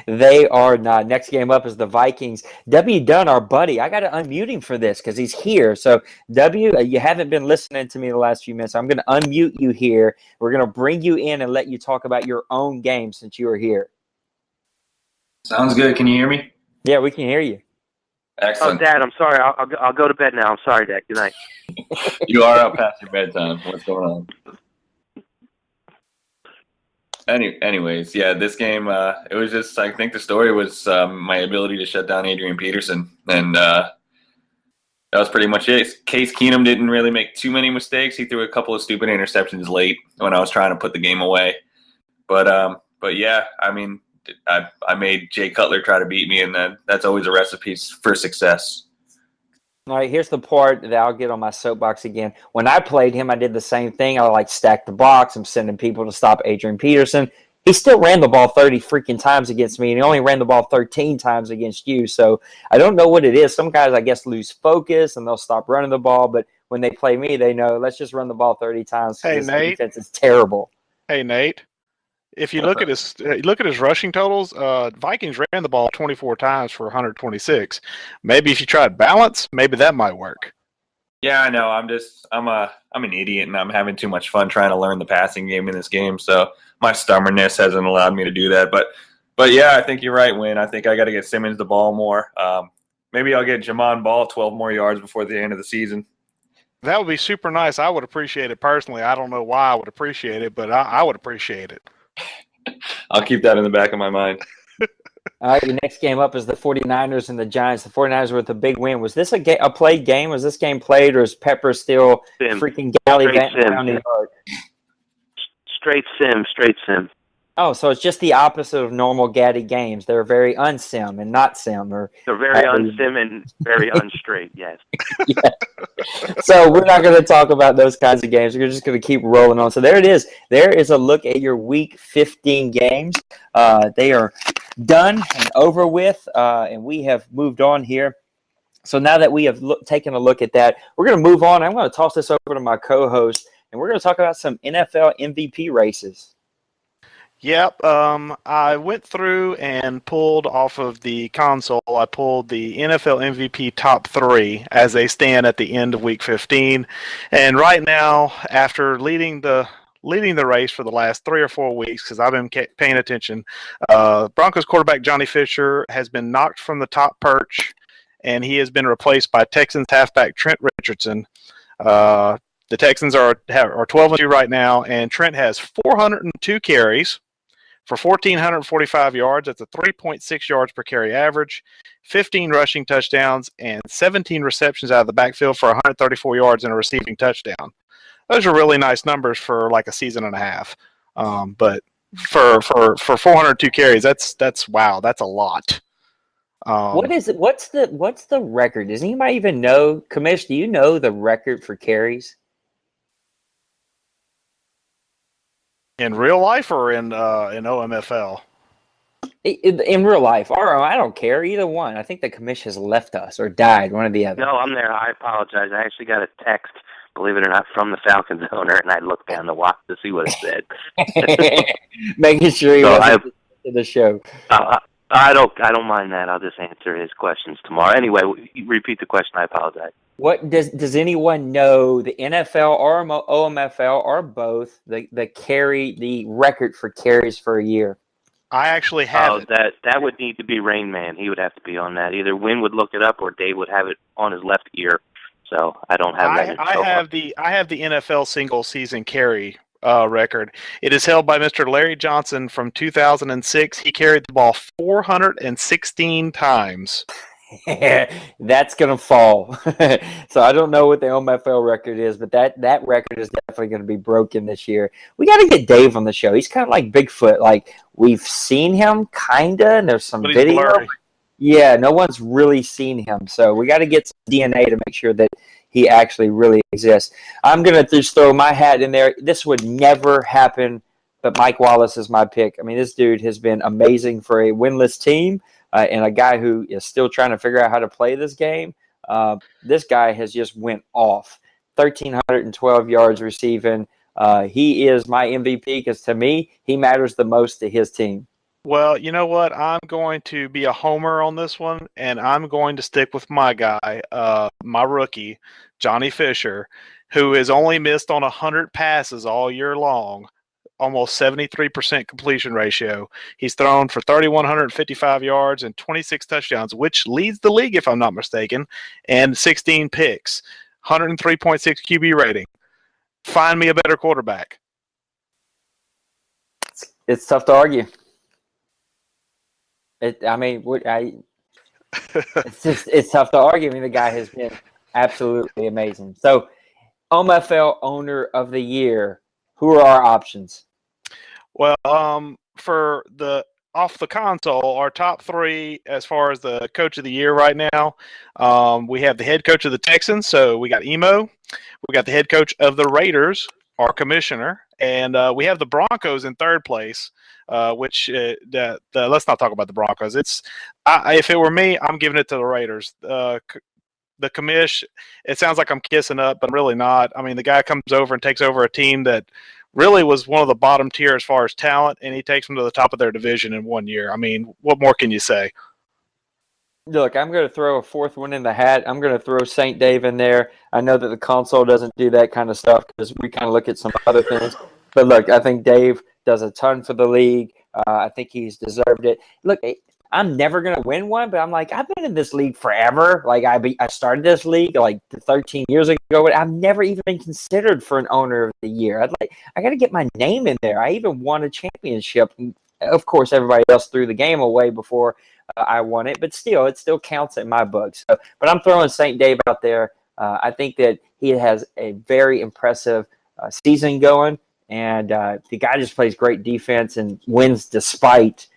Speaker 2: They are not. Next game up is the Vikings. W. Dunn, our buddy. I got to unmute him for this because he's here. So, W, you haven't been listening to me the last few minutes. I'm going to unmute you here. We're going to bring you in and let you talk about your own game since you are here.
Speaker 6: Sounds good. Can you hear me?
Speaker 2: Yeah, we can hear you.
Speaker 6: Excellent.
Speaker 5: Oh, Dad, I'm sorry. I'll go to bed now. I'm sorry, Dad. Good night.
Speaker 6: You are out past your bedtime. What's going on? Anyways, yeah, this game, it was just, I think the story was my ability to shut down Adrian Peterson, and that was pretty much it. Case Keenum didn't really make too many mistakes. He threw a couple of stupid interceptions late when I was trying to put the game away. But yeah, I mean, I made Jay Cutler try to beat me, and that's always a recipe for success.
Speaker 2: All right, here's the part that I'll get on my soapbox again. When I played him, I did the same thing. I stacked the box. I'm sending people to stop Adrian Peterson. He still ran the ball 30 freaking times against me, and he only ran the ball 13 times against you. So I don't know what it is. Some guys, I guess, lose focus, and they'll stop running the ball. But when they play me, they know, let's just run the ball 30 times.
Speaker 4: Hey,
Speaker 2: this
Speaker 4: Nate.
Speaker 2: defense is terrible.
Speaker 4: Hey, Nate. If you look at his rushing totals, Vikings ran the ball 24 times for 126. Maybe if you tried balance, maybe that might work.
Speaker 6: Yeah, I know. I'm an idiot, and I'm having too much fun trying to learn the passing game in this game. So my stubbornness hasn't allowed me to do that. But yeah, I think you're right, Win. I think I got to get Simmons the ball more. Maybe I'll get Jamon Ball 12 more yards before the end of the season.
Speaker 4: That would be super nice. I would appreciate it personally. I don't know why I would appreciate it, but I would appreciate it.
Speaker 6: I'll keep that in the back of my mind.
Speaker 2: All right, the next game up is the 49ers and the Giants. The 49ers with a big win. Was this a played game? Was this game played, or is Pepper still freaking gallivanting around the yard?
Speaker 5: Straight sim.
Speaker 2: Oh, so it's just the opposite of normal Gaddy games. They're very unsim and not sim.
Speaker 5: They're very unsim and very unstraight, yes.
Speaker 2: Yeah. So we're not going to talk about those kinds of games. We're just going to keep rolling on. So there it is. There is a look at your Week 15 games. They are done and over with, and we have moved on here. So now that we have taken a look at that, we're going to move on. I'm going to toss this over to my co-host, and we're going to talk about some NFL MVP races.
Speaker 4: Yep. I went through and pulled off of the console. I pulled the NFL MVP top 3 as they stand at the end of Week 15. And right now, after leading the race for the last 3 or 4 weeks, because I've been paying attention, Broncos quarterback Johnny Fisher has been knocked from the top perch, and he has been replaced by Texans halfback Trent Richardson. The Texans are 12-2 right now, and Trent has 402 carries for 1,445 yards. That's a 3.6 yards per carry average, 15 rushing touchdowns, and 17 receptions out of the backfield for 134 yards and a receiving touchdown. Those are really nice numbers for like a season and a half. But for 402 carries, that's wow, that's a lot.
Speaker 2: What is it? What's the record? Does anybody even know? Commish, do you know the record for carries?
Speaker 4: In real life or in OMFL?
Speaker 2: In real life. Or I don't care. Either one. I think the commission has left us or died, one or the other.
Speaker 5: No, I'm there. I apologize. I actually got a text, believe it or not, from the Falcons owner, and I looked down the watch to see what it said.
Speaker 2: Making sure he wasn't to the show.
Speaker 5: I don't mind that. I'll just answer his questions tomorrow. Anyway, repeat the question. I apologize.
Speaker 2: What does anyone know the NFL or OMFL or both the record for carries for a year?
Speaker 4: I actually have it.
Speaker 5: That would need to be Rain Man. He would have to be on that. Either Win would look it up or Dave would have it on his left ear. So I don't have that.
Speaker 4: I have the NFL single season carry record. It is held by Mr. Larry Johnson from 2006. He carried the ball 416 times.
Speaker 2: That's gonna fall. So I don't know what the OMFL record is, but that record is definitely going to be broken this year. We got to get Dave on the show. He's kind of like Bigfoot. Like we've seen him, kinda, and there's some video.
Speaker 4: Blurry.
Speaker 2: Yeah, no one's really seen him, so we got to get some DNA to make sure that he actually really exists. I'm gonna just throw my hat in there. This would never happen but Mike Wallace is my pick. I mean, this dude has been amazing for a winless team and a guy who is still trying to figure out how to play this game. This guy has just went off. 1,312 yards receiving. He is my MVP because to me, he matters the most to his team.
Speaker 4: Well, you know what? I'm going to be a homer on this one, and I'm going to stick with my guy, my rookie, Johnny Fisher, who has only missed on 100 passes all year long, almost 73% completion ratio. He's thrown for 3,155 yards and 26 touchdowns, which leads the league, if I'm not mistaken, and 16 picks, 103.6 QB rating. Find me a better quarterback.
Speaker 2: It's tough to argue. It's tough to argue. I mean, the guy has been absolutely amazing. So, OMFL Owner of the Year, who are our options?
Speaker 4: Well, for the off the console, our top three as far as the Coach of the Year right now, we have the head coach of the Texans, so we got Emo. We got the head coach of the Raiders, our commissioner, and we have the Broncos in third place. Let's not talk about the Broncos. If it were me, I'm giving it to the Raiders. The commish, it sounds like I'm kissing up, but I'm really not. I mean, the guy comes over and takes over a team that really was one of the bottom tier as far as talent, and he takes them to the top of their division in 1 year. I mean, what more can you say?
Speaker 2: Look, I'm going to throw a fourth one in the hat. I'm going to throw St. Dave in there. I know that the console doesn't do that kind of stuff because we kind of look at some other things. But look, I think Dave does a ton for the league. I think he's deserved it. Look, I'm never going to win one, but I'm like, I've been in this league forever. Like I started this league like 13 years ago. But I've never even been considered for an Owner of the Year. I got to get my name in there. I even won a championship. Of course, everybody else threw the game away before I won it, but still, it still counts in my book. So, but I'm throwing St. Dave out there. I think that he has a very impressive season going, and the guy just plays great defense and wins despite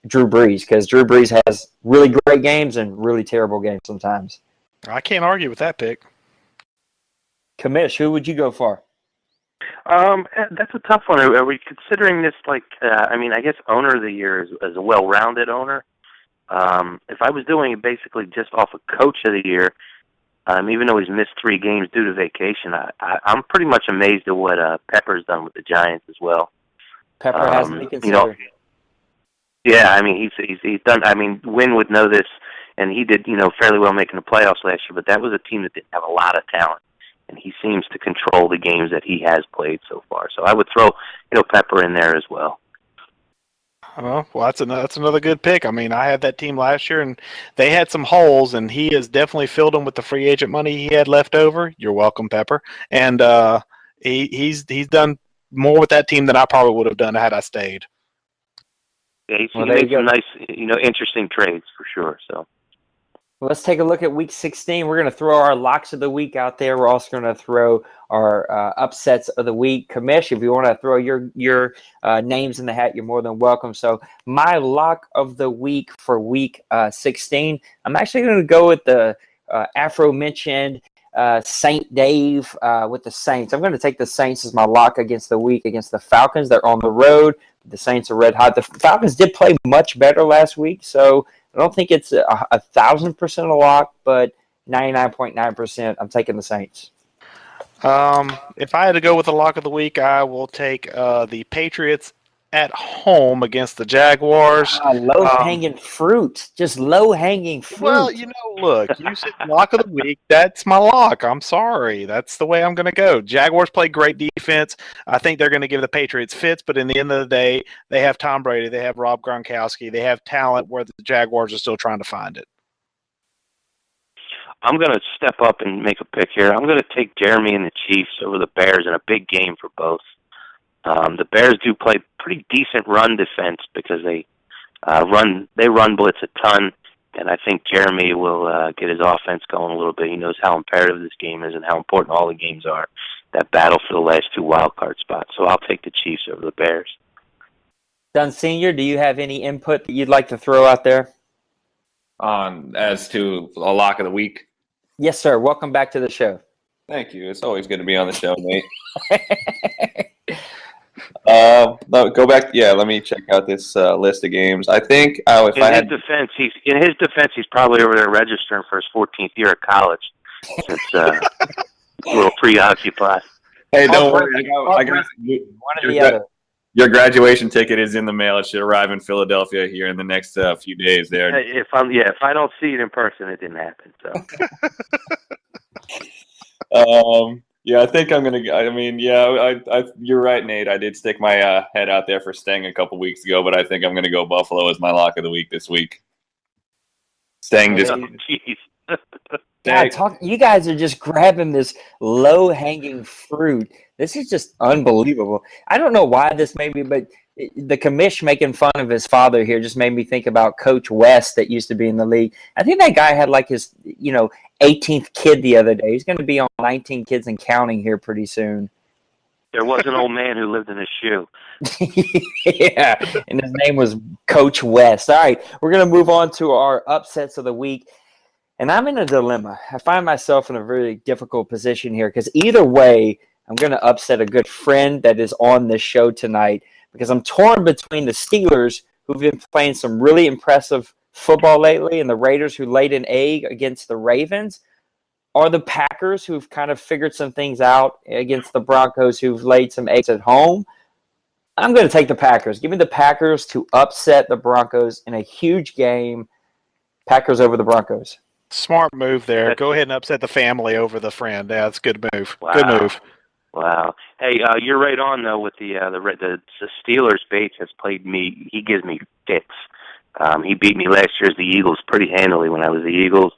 Speaker 2: Drew Brees, because Drew Brees has really great games and really terrible games sometimes.
Speaker 4: I can't argue with that pick.
Speaker 2: Commish, who would you go for?
Speaker 5: That's a tough one. Are we considering this like, I guess Owner of the Year is a well-rounded owner. If I was doing it basically just off of Coach of the Year, even though he's missed 3 games due to vacation, I'm pretty much amazed at what Pepper's done with the Giants as well.
Speaker 2: Pepper has to be considered.
Speaker 5: Yeah, I mean, he's done. I mean, Wynn would know this, and he did, fairly well making the playoffs last year. But that was a team that didn't have a lot of talent, and he seems to control the games that he has played so far. So I would throw, Pepper in there as well.
Speaker 4: Oh, well, that's another good pick. I mean, I had that team last year, and they had some holes, and he has definitely filled them with the free agent money he had left over. You're welcome, Pepper. And he's done more with that team than I probably would have done had I stayed.
Speaker 5: Yeah, he made some nice, interesting trades for sure. So.
Speaker 2: Let's take a look at Week 16. We're going to throw our locks of the week out there. We're also going to throw our upsets of the week. Commish, if you want to throw your names in the hat, you're more than welcome. So my lock of the week for Week 16, I'm actually going to go with the aforementioned St. Dave with the Saints. I'm going to take the Saints as my lock against the week against the Falcons. They're on the road. The Saints are red hot. The Falcons did play much better last week, so I don't think it's 1,000% a lock, but 99.9%. I'm taking the Saints.
Speaker 4: If I had to go with the lock of the week, I will take the Patriots at home against the Jaguars.
Speaker 2: Low-hanging fruit. Just low-hanging fruit.
Speaker 4: Well, look, you said lock of the week. That's my lock. I'm sorry. That's the way I'm going to go. Jaguars play great defense. I think they're going to give the Patriots fits, but in the end of the day, they have Tom Brady. They have Rob Gronkowski. They have talent where the Jaguars are still trying to find it.
Speaker 5: I'm going to step up and make a pick here. I'm going to take Jeremy and the Chiefs over the Bears in a big game for both. The Bears do play pretty decent run defense because they run blitz a ton, and I think Jeremy will get his offense going a little bit. He knows how imperative this game is and how important all the games are, that battle for the last 2 wild card spots. So I'll take the Chiefs over the Bears.
Speaker 2: Dunn Sr., do you have any input that you'd like to throw out there?
Speaker 6: As to a lock of the week?
Speaker 2: Yes, sir. Welcome back to the show.
Speaker 6: Thank you. It's always good to be on the show, Nate. No, go back. Yeah, let me check out this list of games. I think
Speaker 5: in his defense, he's probably over there registering for his 14th year of college, since a little preoccupied.
Speaker 6: Hey, don't worry. I got
Speaker 2: one or the other.
Speaker 6: Your graduation ticket is in the mail. It should arrive in Philadelphia here in the next few days. There.
Speaker 5: If I don't see it in person, it didn't happen. So.
Speaker 6: Yeah, I think I'm gonna. I mean, yeah, you're right, Nate. I did stick my head out there for Stang a couple weeks ago, but I think I'm gonna go Buffalo as my lock of the week this week. Stang just.
Speaker 5: Jeez.
Speaker 2: God, you guys are just grabbing this low-hanging fruit. This is just unbelievable. I don't know why this made me, but the commish making fun of his father here just made me think about Coach West that used to be in the league. I think that guy had like his, 18th kid the other day. He's going to be on 19 kids and counting here pretty soon.
Speaker 5: There was an old man who lived in a shoe.
Speaker 2: Yeah, and his name was Coach West. All right, we're going to move on to our upsets of the week. And I'm in a dilemma. I find myself in a very difficult position here because either way, I'm going to upset a good friend that is on this show tonight because I'm torn between the Steelers, who've been playing some really impressive football lately, and the Raiders, who laid an egg against the Ravens, or the Packers, who've kind of figured some things out against the Broncos, who've laid some eggs at home. I'm going to take the Packers. Give me the Packers to upset the Broncos in a huge game. Packers over the Broncos.
Speaker 4: Smart move there. Go ahead and upset the family over the friend. Yeah, that's a good move.
Speaker 5: Wow.
Speaker 4: Good move.
Speaker 5: Wow. Hey, you're right on though with the Steelers. Bates has played me. He gives me fits. He beat me last year as the Eagles pretty handily when I was the Eagles.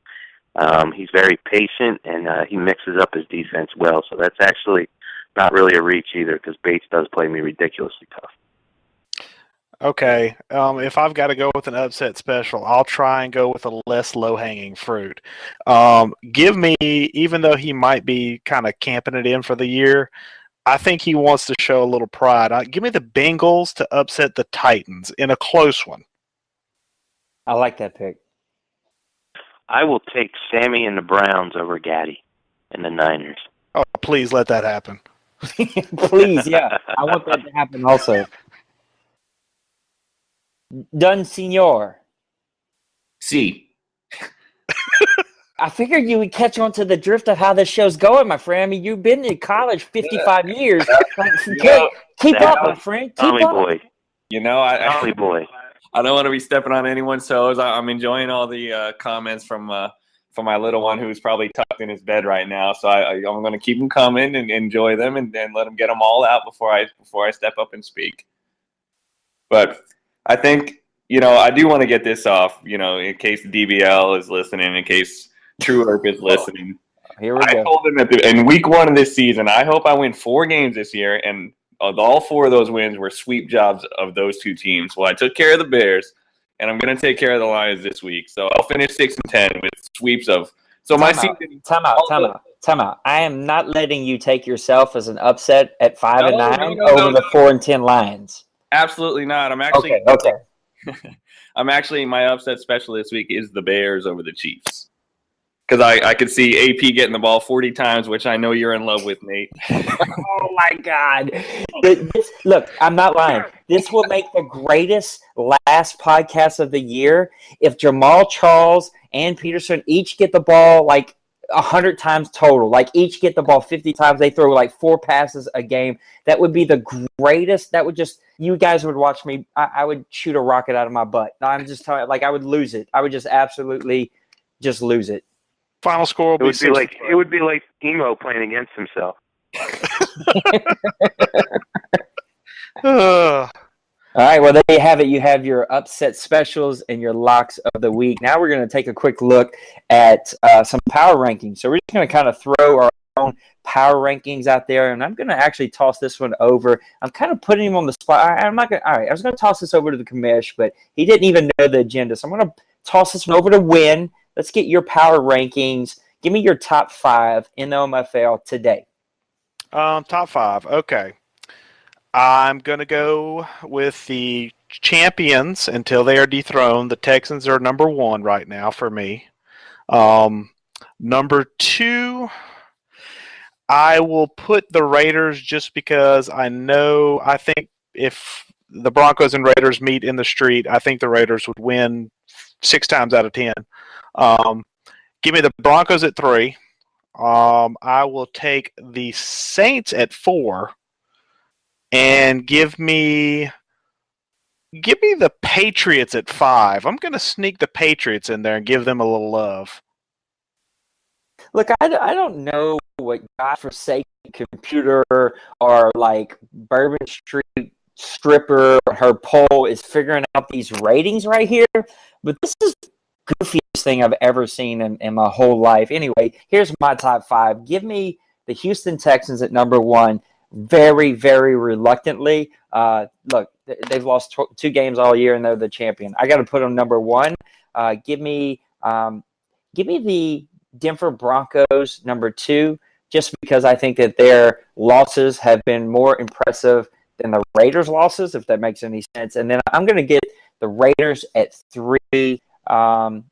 Speaker 5: He's very patient and he mixes up his defense well. So that's actually not really a reach either because Bates does play me ridiculously tough.
Speaker 4: Okay, if I've got to go with an upset special, I'll try and go with a less low-hanging fruit. Give me, even though he might be kind of camping it in for the year, I think he wants to show a little pride. Give me the Bengals to upset the Titans in a close one.
Speaker 2: I like that pick.
Speaker 5: I will take Sammy and the Browns over Gaddy and the Niners.
Speaker 4: Oh, please let that happen.
Speaker 2: Please, yeah. I want that to happen also. Done, senor.
Speaker 6: See.
Speaker 2: I figured you would catch on to the drift of how this show's going, my friend. I mean, you've been in college 55 years. Keep up, my friend. Keep up.
Speaker 5: Boy.
Speaker 6: Tommy
Speaker 5: boy.
Speaker 6: I don't want to be stepping on anyone's toes. I'm enjoying all the comments from my little one who's probably tucked in his bed right now. So I'm going to keep them coming and enjoy them and let them get them all out before I step up and speak. But I think, I do want to get this off, in case DBL is listening, in case True Earp is listening.
Speaker 2: Here we go.
Speaker 6: I told him in week 1 of this season, I hope I win 4 games this year, and all 4 of those wins were sweep jobs of those 2 teams. Well, I took care of the Bears, and I'm going to take care of the Lions this week. So I'll finish 6-10 with sweeps of. So my season.
Speaker 2: Time out. I am not letting you take yourself as an upset at 5-9 over the 4-10 Lions.
Speaker 6: Absolutely not. I'm actually
Speaker 2: okay.
Speaker 6: I'm actually, my upset special this week is the Bears over the Chiefs. Because I could see AP getting the ball 40 times, which I know you're in love with, Nate.
Speaker 2: Oh, my God. Look, I'm not lying. This will make the greatest last podcast of the year if Jamal Charles and Peterson each get the ball like 100 times total. Like each get the ball 50 times. They throw like 4 passes a game. That would be the greatest. That would just, you guys would watch me. I would shoot a rocket out of my butt. I'm just telling you, like I would lose it. I would just absolutely just lose it.
Speaker 4: Final score
Speaker 5: would be like it would be like Emo playing against himself.
Speaker 2: All right, well, there you have it. You have your upset specials and your locks of the week. Now we're going to take a quick look at some power rankings. So we're just going to kind of throw our own power rankings out there, and I'm going to actually toss this one over. I'm kind of putting him on the spot. I'm not going. All right, I was going to toss this over to the commish, but he didn't even know the agenda. So I'm going to toss this one over to Win. Let's get your power rankings. Give me your top 5 in the OMFL today.
Speaker 4: Top 5. Okay. I'm going to go with the champions until they are dethroned. The Texans are number 1 right now for me. Number 2, I will put the Raiders just because I think if the Broncos and Raiders meet in the street, I think the Raiders would win 6 times out of 10. Give me the Broncos at 3. I will take the Saints at 4, and give me the Patriots at 5. I'm going to sneak the Patriots in there and give them a little love.
Speaker 2: Look, I don't know what godforsaken computer or like Bourbon Street stripper her poll is figuring out these ratings right here, but this is the goofiest thing I've ever seen in my whole life. Anyway, here's my top 5. Give me the Houston Texans at number 1. Very, very reluctantly. Look, they've lost 2 games all year, and they're the champion. I got to put them number 1. Give me the Denver Broncos number 2, just because I think that their losses have been more impressive than the Raiders' losses, if that makes any sense. And then I'm going to get the Raiders at 3. I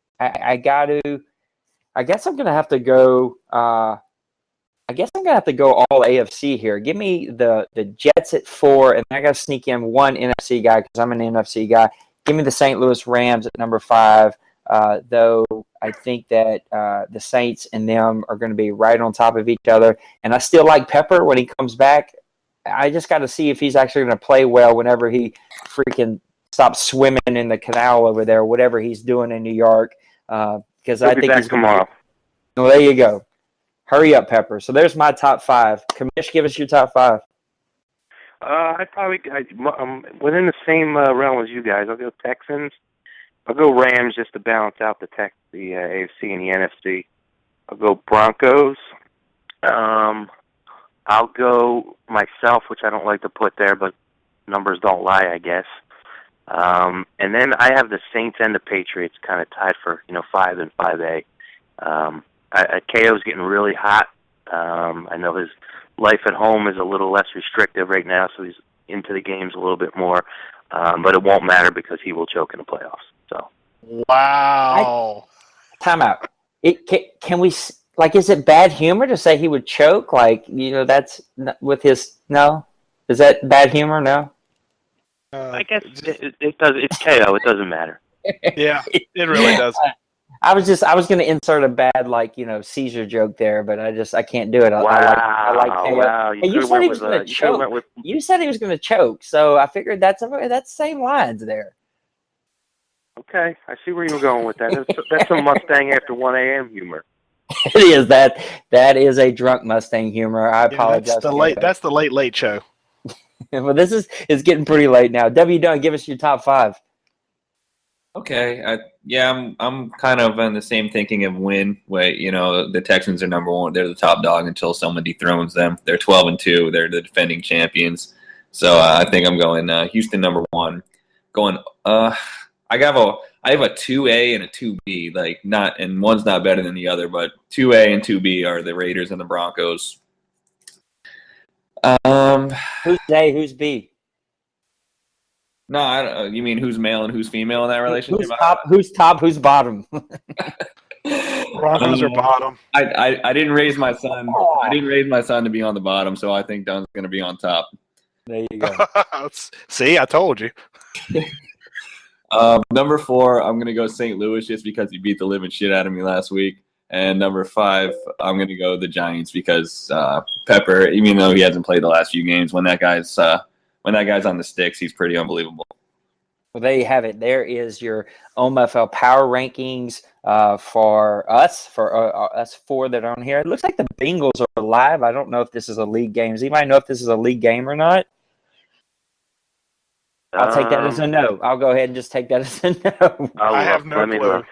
Speaker 2: guess I'm going to have to go. I guess I'm going to have to go all AFC here. Give me the Jets at 4, and I got to sneak in one NFC guy because I'm an NFC guy. Give me the St. Louis Rams at number 5, though I think that the Saints and them are going to be right on top of each other. And I still like Pepper when he comes back. I just got to see if he's actually going to play well whenever he freaking stops swimming in the canal over there, whatever he's doing in New York. Because I think he's
Speaker 5: tomorrow.
Speaker 2: Well, there you go. Hurry up, Pepper. So there's my top 5. Commish, give us your top 5.
Speaker 5: I'm within the same realm as you guys. I'll go Texans. I'll go Rams just to balance out the AFC and the NFC. I'll go Broncos. I'll go myself, which I don't like to put there, but numbers don't lie, I guess. And then I have the Saints and the Patriots kind of tied for 5 and 5A. KO's getting really hot. I know his life at home is a little less restrictive right now, so he's into the games a little bit more. But it won't matter because he will choke in the playoffs. So.
Speaker 4: Wow.
Speaker 2: Time out. Can we, like, is it bad humor to say he would choke? Like, that's with his, no? Is that bad humor? No?
Speaker 5: I guess it does. It's KO. It doesn't matter.
Speaker 4: Yeah, it really does.
Speaker 2: I was going to insert a bad, Caesar joke there, but I can't do it. I like KO.
Speaker 5: Wow.
Speaker 2: You said he was going to choke. You said he was going to choke, so I figured that's the same lines there.
Speaker 5: Okay, I see where you were going with that. That's some Mustang after 1 a.m. humor.
Speaker 2: It is that is a drunk Mustang humor. I apologize.
Speaker 4: That's the late show.
Speaker 2: Well, this is getting pretty late now. W. Dunn, give us your top 5.
Speaker 6: Okay, I'm kind of on the same thinking of win. Where the Texans are number 1; they're the top dog until someone dethrones them. They're 12-2; they're the defending champions. So I think I'm going Houston number 1. Going I have a 2A and a 2B. And one's not better than the other, but 2A and 2B are the Raiders and the Broncos.
Speaker 2: Who's A? Who's B?
Speaker 6: No, I don't. You mean who's male and who's female in that relationship?
Speaker 2: Who's top? Who's bottom?
Speaker 4: Broncos are bottom.
Speaker 6: I didn't raise my son. I didn't raise my son to be on the bottom, so I think Dunn's going to be on top.
Speaker 2: There you go.
Speaker 4: See, I told you.
Speaker 6: Number 4, I'm going to go St. Louis just because he beat the living shit out of me last week. And number 5, I'm going to go the Giants because Pepper, even though he hasn't played the last few games, when that guy's on the sticks, he's pretty unbelievable.
Speaker 2: Well, there you have it. There is your OMFL power rankings for us 4 that are on here. It looks like the Bengals are live. I don't know if this is a league game. Does anybody know if this is a league game or not? I'll take that as a no. I'll go ahead and just take that as a no.
Speaker 4: I have no clue.
Speaker 2: All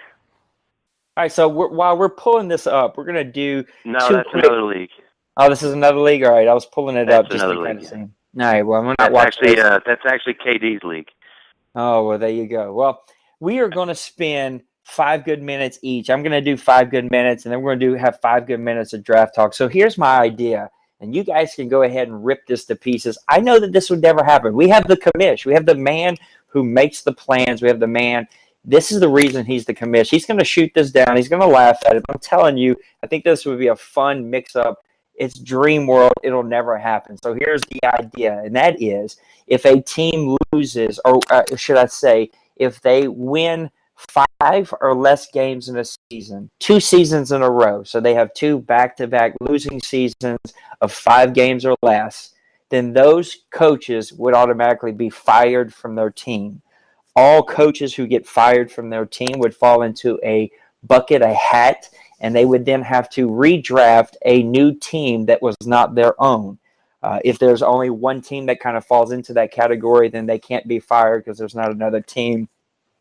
Speaker 2: right, so while we're pulling this up, we're going to do
Speaker 5: that's another league.
Speaker 2: Oh, this is another league? All right, I was pulling it up just to
Speaker 5: league,
Speaker 2: see. All right, well, I'm not watching
Speaker 5: that's actually KD's league.
Speaker 2: Oh, well, there you go. Well, we are going to spend 5 good minutes each. I'm going to do 5 good minutes, and then we're going to have 5 good minutes of draft talk. So here's my idea, and you guys can go ahead and rip this to pieces. I know that this would never happen. We have the commish. We have the man who makes the plans. We have the man. This is the reason he's the commish. He's going to shoot this down. He's going to laugh at it. I'm telling you, I think this would be a fun mix-up. it's dream world. It'll never happen. So here's the idea, and that is if a team loses, or should I say, if they win 5 or less games in a season, 2 seasons in a row, so they have 2 back-to-back losing seasons of 5 games or less, then those coaches would automatically be fired from their team. All coaches who get fired from their team would fall into a bucket, a hat, and they would then have to redraft a new team that was not their own. If there's only one team that kind of falls into that category, then they can't be fired because there's not another team.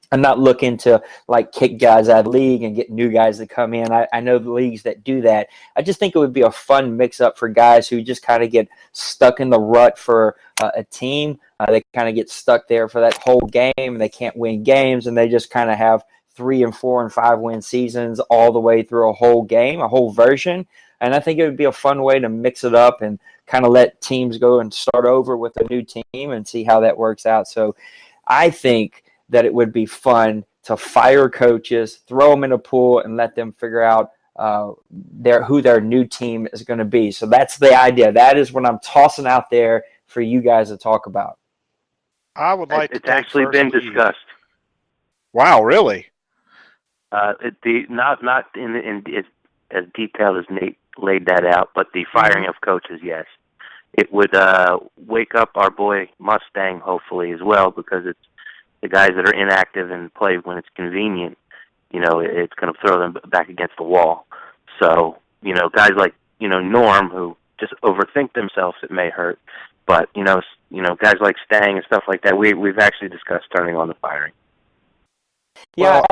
Speaker 2: I'm not looking to like kick guys out of the league and get new guys to come in. I know the leagues that do that. I just think it would be a fun mix-up for guys who just kind of get stuck in the rut for a team. They kind of get stuck there for that whole game, and they can't win games, and they just kind of have 3 and 4 and 5 win seasons all the way through a whole game, a whole version. And I think it would be a fun way to mix it up and kind of let teams go and start over with a new team and see how that works out. So I think that it would be fun to fire coaches, throw them in a pool, and let them figure out who their new team is going to be. So that's the idea. That is what I'm tossing out there for you guys to talk about.
Speaker 4: I would like
Speaker 5: it's actually been discussed.
Speaker 4: Wow, really?
Speaker 5: Not in as detailed as Nate laid that out, but the firing of coaches, yes. It would wake up our boy Mustang, hopefully, as well, because it's the guys that are inactive and play when it's convenient, it's going to throw them back against the wall. So, guys like, Norm, who just overthink themselves, it may hurt. But, guys like Stang and stuff like that, we've actually discussed turning on the firing.
Speaker 2: Yeah,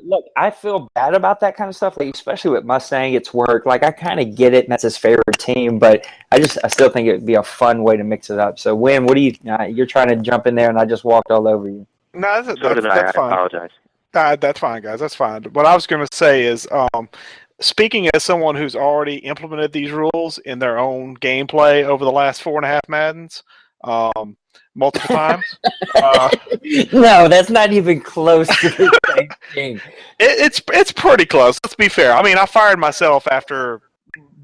Speaker 2: look, I feel bad about that kind of stuff, like, especially with Mustang. It's work. Like, I kind of get it, and that's his favorite team, but I still think it would be a fun way to mix it up. So, Win, what do you? You're trying to jump in there, and I just walked all over you.
Speaker 4: No, that's
Speaker 5: I
Speaker 4: fine.
Speaker 5: apologize.
Speaker 4: That's fine, guys. That's fine. What I was going to say is, speaking as someone who's already implemented these rules in their own gameplay over the last 4.5 Maddens, multiple times.
Speaker 2: No, that's not even close to the same thing.
Speaker 4: It's pretty close. Let's be fair. I mean, I fired myself after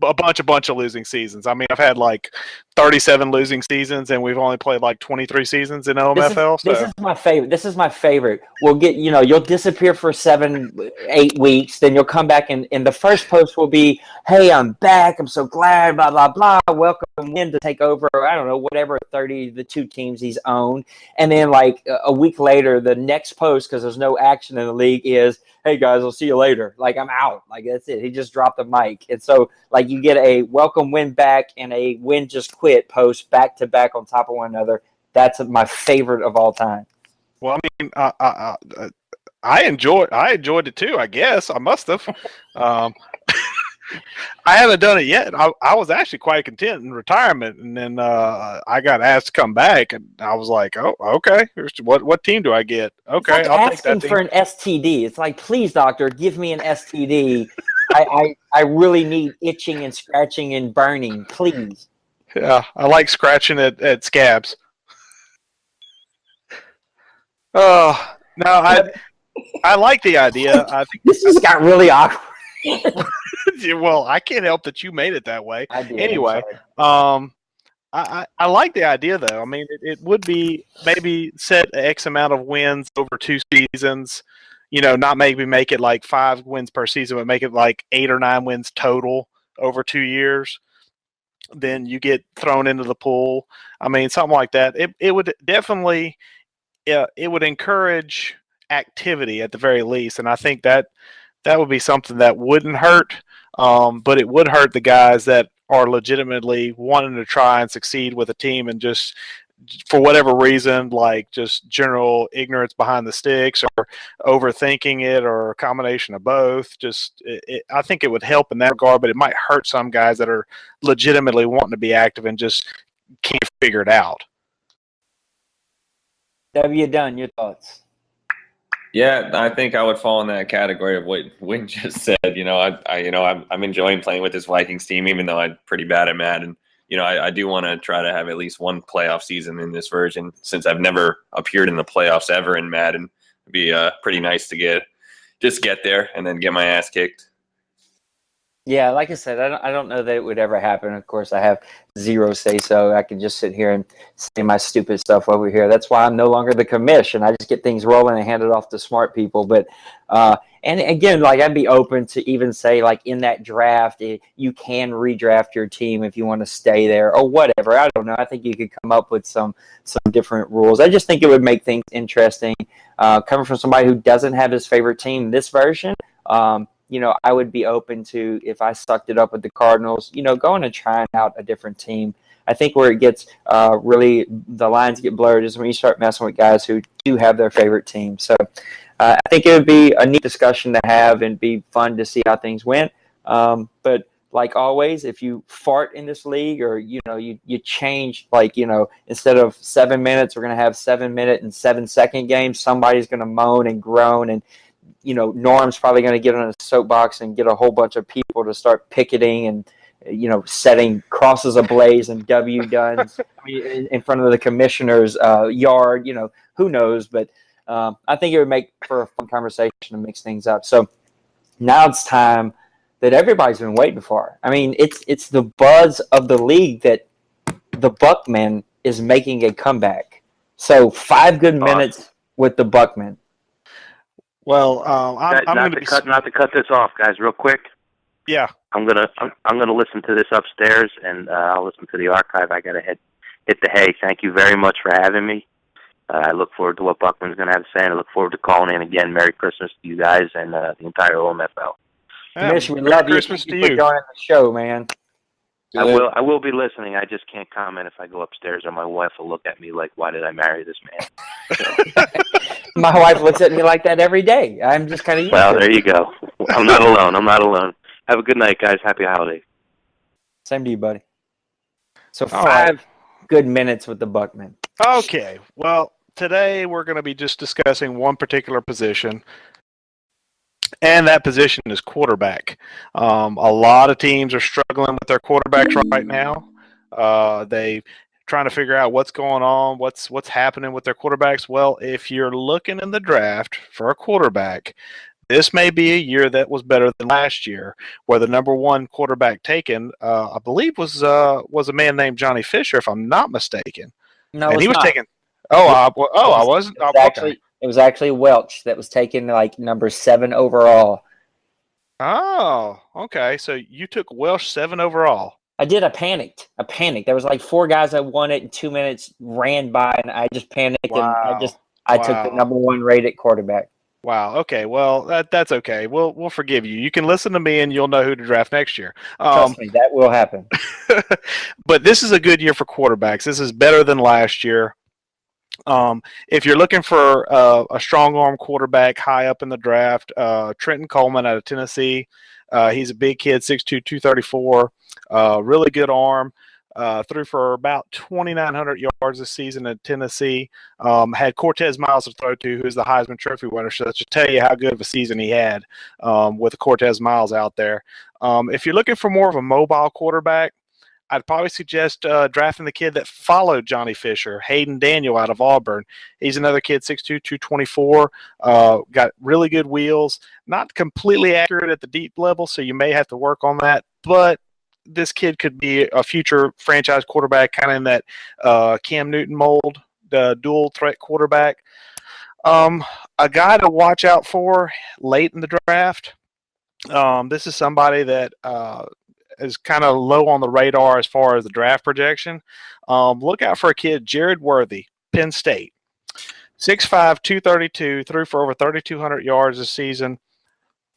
Speaker 4: a bunch of losing seasons. I mean, I've had like 37 losing seasons, and we've only played like 23 seasons in OMFL.
Speaker 2: This is my favorite. This is my favorite. We'll get, you'll disappear for 7-8 weeks, then you'll come back, and the first post will be, "Hey, I'm back. I'm so glad. Blah blah blah. Welcome Win to take over. I don't know, whatever the 2 teams he's owned." And then like a week later, the next post, because there's no action in the league, is, "Hey guys, I'll see you later." Like, I'm out. Like, that's it. He just dropped the mic. And so like you get a welcome Win back and a Win just quit post back to back on top of one another. That's my favorite of all time.
Speaker 4: Well, I mean, I enjoyed it too. I guess I must have. I haven't done it yet. I was actually quite content in retirement, and then I got asked to come back, and I was like, "Oh, okay. What team do I get? Okay,
Speaker 2: it's like
Speaker 4: I'll take that
Speaker 2: asking
Speaker 4: team."
Speaker 2: for an STD. It's like, "Please, doctor, give me an STD. I really need itching and scratching and burning. Please."
Speaker 4: Yeah, I like scratching at scabs. Oh no, I like the idea. I think
Speaker 2: this just got really awkward.
Speaker 4: Well, I can't help that you made it that way.
Speaker 2: I did.
Speaker 4: Anyway, I like the idea though. I mean, it would be maybe set X amount of wins over 2 seasons. Not maybe make it like 5 wins per season, but make it like 8 or 9 wins total over 2 years. Then you get thrown into the pool. I mean, something like that. It would definitely, it would encourage activity at the very least, and I think that would be something that wouldn't hurt, but it would hurt the guys that are legitimately wanting to try and succeed with a team, and just for whatever reason, like just general ignorance behind the sticks or overthinking it or a combination of both. I think it would help in that regard, but it might hurt some guys that are legitimately wanting to be active and just can't figure it out.
Speaker 2: W. Dunn, your thoughts?
Speaker 6: Yeah, I think I would fall in that category of what Win just said. I'm enjoying playing with this Vikings team, even though I'm pretty bad at Madden. I do want to try to have at least one playoff season in this version, since I've never appeared in the playoffs ever in Madden. It'd be pretty nice to get there and then get my ass kicked.
Speaker 2: Yeah, like I said, I don't know that it would ever happen. Of course, I have zero say so. I can just sit here and say my stupid stuff over here. That's why I'm no longer the commission. I just get things rolling and hand it off to smart people. But and again, like I'd be open to even say like in that draft, you can redraft your team if you want to stay there or whatever. I don't know. I think you could come up with some different rules. I just think it would make things interesting. Coming from somebody who doesn't have his favorite team, this version. I would be open to, if I sucked it up with the Cardinals, going and trying out a different team. I think where it gets really, the lines get blurred is when you start messing with guys who do have their favorite team. So I think it would be a neat discussion to have and be fun to see how things went. But like always, if you fart in this league or, you change, instead of 7 minutes, we're going to have 7-minute and 7-second games. Somebody's going to moan and groan, and Norm's probably going to get on a soapbox and get a whole bunch of people to start picketing and, setting crosses ablaze and W-duns in front of the commissioner's yard. Who knows? But I think it would make for a fun conversation to mix things up. So now it's time that everybody's been waiting for. I mean, it's the buzz of the league that the Buckman is making a comeback. So 5 good minutes with the Buckman.
Speaker 4: Well, I'm
Speaker 5: not to cut this off, guys, real quick.
Speaker 4: Yeah,
Speaker 5: I'm gonna listen to this upstairs, and I'll listen to the archive. I gotta hit the hay. Thank you very much for having me. I look forward to what Buckman's gonna have to say, and I look forward to calling in again. Merry Christmas to you guys and the entire OMFL.
Speaker 2: Commissioner, we love you.
Speaker 4: Christmas to you
Speaker 2: for joining the show, man.
Speaker 5: I will be listening. I just can't comment if I go upstairs, or my wife will look at me like, "Why did I marry this man?" So.
Speaker 2: My wife looks at me like that every day. I'm just kind of used to it.
Speaker 5: There you go. I'm not alone. Have a good night, guys. Happy holidays.
Speaker 2: Same to you, buddy. So 5 good minutes with the Buckman.
Speaker 4: Okay. Well, today we're going to be just discussing one particular position, and that position is quarterback. A lot of teams are struggling with their quarterbacks right now. They trying to figure out what's going on, what's happening with their quarterbacks. Well, if you're looking in the draft for a quarterback, this may be a year that was better than last year, where the number 1 quarterback taken, I believe, was a man named Johnny Fisher, if I'm not mistaken.
Speaker 2: No,
Speaker 4: and he was
Speaker 2: not.
Speaker 4: taken. I wasn't.
Speaker 2: It was actually Welch that was taken like number 7 overall.
Speaker 4: Oh, okay. So you took Welch 7 overall.
Speaker 2: I did. I panicked. There was like 4 guys that won it in 2 minutes, ran by, and I just panicked.
Speaker 4: Wow.
Speaker 2: And I took the number 1 rated quarterback.
Speaker 4: Wow. Okay. Well, that's okay. We'll forgive you. You can listen to me, and you'll know who to draft next year.
Speaker 2: Trust me, that will happen.
Speaker 4: But this is a good year for quarterbacks. This is better than last year. If you're looking for a strong arm quarterback high up in the draft, Trenton Coleman out of Tennessee. He's a big kid, 6'2", 234. Really good arm. Threw for about 2,900 yards this season at Tennessee. Had Cortez Miles to throw to, who's the Heisman Trophy winner. So that should tell you how good of a season he had with Cortez Miles out there. If you're looking for more of a mobile quarterback, I'd probably suggest drafting the kid that followed Johnny Fisher, Hayden Daniel out of Auburn. He's another kid, 6'2", 224, got really good wheels. Not completely accurate at the deep level, so you may have to work on that. But this kid could be a future franchise quarterback, kind of in that Cam Newton mold, the dual threat quarterback. A guy to watch out for late in the draft. This is somebody that is kind of low on the radar as far as the draft projection. Look out for a kid, Jared Worthy, Penn State. 6'5", 232, threw for over 3,200 yards this season,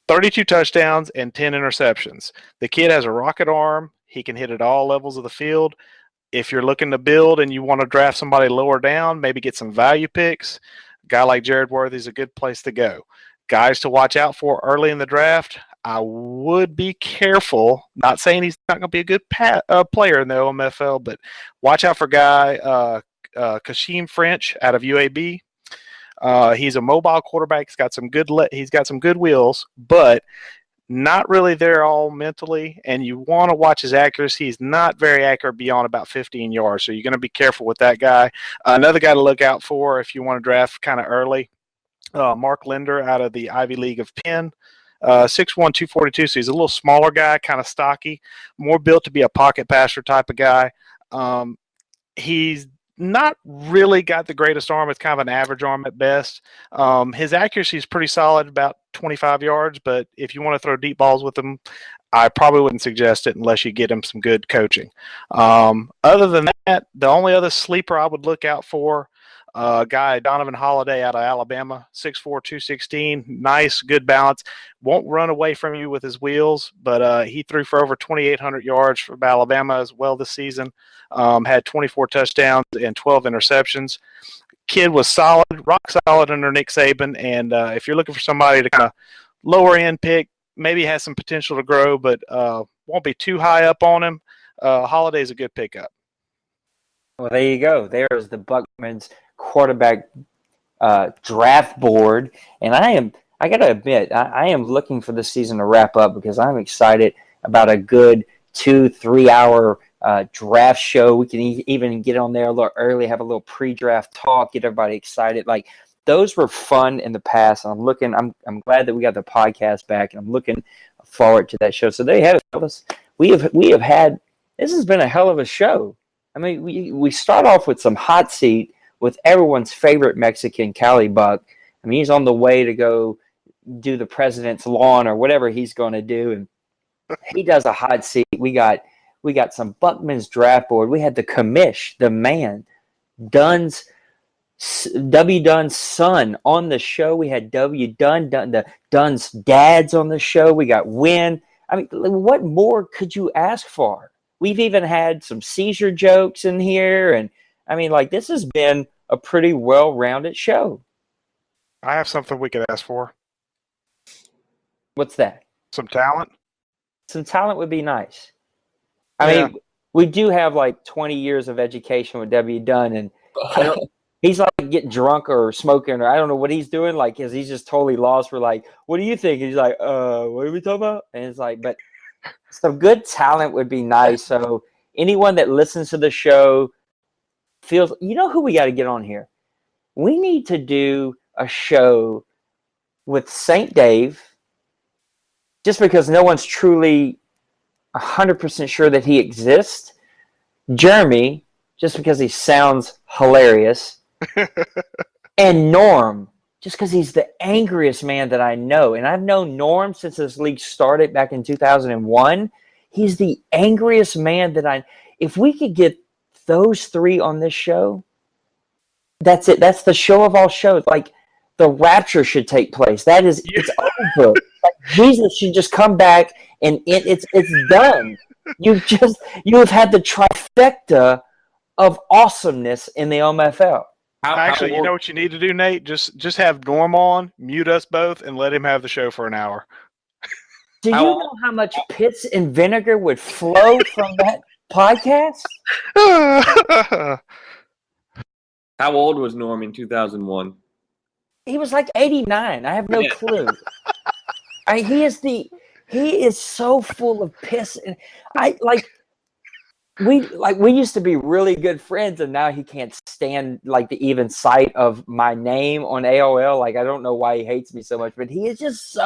Speaker 4: 32 touchdowns and 10 interceptions. The kid has a rocket arm. He can hit at all levels of the field. If you're looking to build and you want to draft somebody lower down, maybe get some value picks, a guy like Jared Worthy is a good place to go. Guys to watch out for early in the draft, I would be careful. Not saying he's not going to be a good player in the OMFL, but watch out for guy Kashim French out of UAB. He's a mobile quarterback. He's got some good wheels, but not really there all mentally. And you want to watch his accuracy. He's not very accurate beyond about 15 yards, so you're going to be careful with that guy. Another guy to look out for if you want to draft kind of early, Mark Linder out of the Ivy League of Penn. 6'1", 242, so he's a little smaller guy, kind of stocky, more built to be a pocket passer type of guy. He's not really got the greatest arm. It's kind of an average arm at best. His accuracy is pretty solid, about 25 yards, but if you want to throw deep balls with him, I probably wouldn't suggest it unless you get him some good coaching. Other than that, the only other sleeper I would look out for, guy Donovan Holiday out of Alabama, 6'4", 216, nice, good balance. Won't run away from you with his wheels, but he threw for over 2,800 yards for Alabama as well this season. Had 24 touchdowns and 12 interceptions. Kid was solid, rock solid under Nick Saban, and if you're looking for somebody to kind of lower end pick, maybe has some potential to grow, but won't be too high up on him, Holiday's a good pickup.
Speaker 2: Well, there you go. There's the Buckman's quarterback draft board, and I got to admit, I am looking for this season to wrap up because I'm excited about a good 2-3 hour draft show. We can even get on there a little early, have a little pre-draft talk, get everybody excited. Like, those were fun in the past, and I'm glad that we got the podcast back, and I'm looking forward to that show. So there you have it, fellas. We have had, this has been a hell of a show. I mean, we start off with some hot seat with everyone's favorite Mexican, Cali Buck. I mean, he's on the way to go do the president's lawn or whatever he's going to do, and he does a hot seat. We got some Buckman's draft board. We had the commish, the man, W. Dunn's son on the show. We had W. Dunn, the Dunn's dads on the show. We got Win. I mean, what more could you ask for? We've even had some seizure jokes in here, and I mean, like, this has been a pretty well-rounded show.
Speaker 4: I have something we could ask for.
Speaker 2: What's that?
Speaker 4: Some talent.
Speaker 2: Some talent would be nice. I mean, we do have like 20 years of education with W. Dunn, and he's like getting drunk or smoking, or I don't know what he's doing. Like, cause he's just totally lost. We're like, what do you think? And he's like, what are we talking about? And it's like, but some good talent would be nice. So anyone that listens to the show feels, you know who we got to get on here? We need to do a show with St. Dave, just because no one's truly 100% sure that he exists. Jeremy, just because he sounds hilarious. And Norm, just because he's the angriest man that I know. And I've known Norm since this league started back in 2001. He's the angriest man that if we could get those three on this show, that's it. That's the show of all shows. Like, the rapture should take place. It's over. Like, Jesus should just come back and it's done. You have had the trifecta of awesomeness in the OMFL.
Speaker 4: Actually, you know what you need to do, Nate? Just have Norm on, mute us both, and let him have the show for an hour.
Speaker 2: Do you know how much piss and vinegar would flow from that podcast?
Speaker 6: How old was Norm in 2001?
Speaker 2: He was like 89. I have no clue. He is so full of piss, and we used to be really good friends, and now he can't stand like the even sight of my name on AOL. Like, I don't know why he hates me so much, but he is just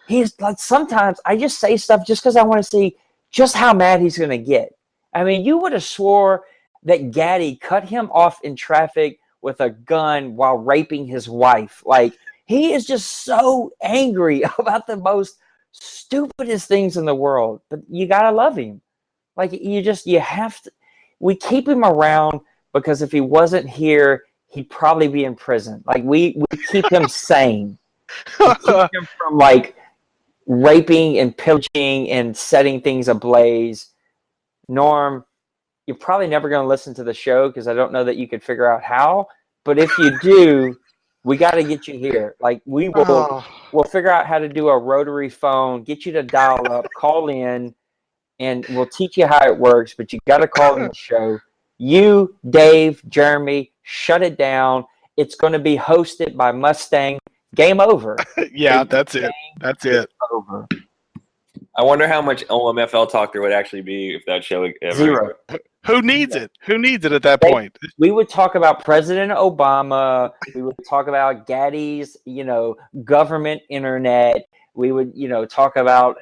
Speaker 2: he's like, sometimes I just say stuff just because I want to see just how mad he's going to get. I mean, you would have swore that Gaddy cut him off in traffic with a gun while raping his wife. Like, he is just so angry about the most stupidest things in the world, but you got to love him. Like, you have to. We keep him around because if he wasn't here, he'd probably be in prison. Like, we keep him sane. We keep him from, like, raping and pillaging and setting things ablaze. Norm, you're probably never going to listen to the show because I don't know that you could figure out how. But if you do, we got to get you here. Like, we'll figure out how to do a rotary phone, get you to dial up, call in, and we'll teach you how it works. But you got to call in the show. You, Dave, Jeremy, shut it down. It's going to be hosted by Mustang. Game over.
Speaker 4: Yeah, that's it. That's it.
Speaker 2: Over.
Speaker 6: I wonder how much OMFL talk there would actually be if that show ever.
Speaker 2: Zero.
Speaker 4: Who needs it? Who needs it at that point?
Speaker 2: We would talk about President Obama. We would talk about Gaddy's, government internet. We would, talk about,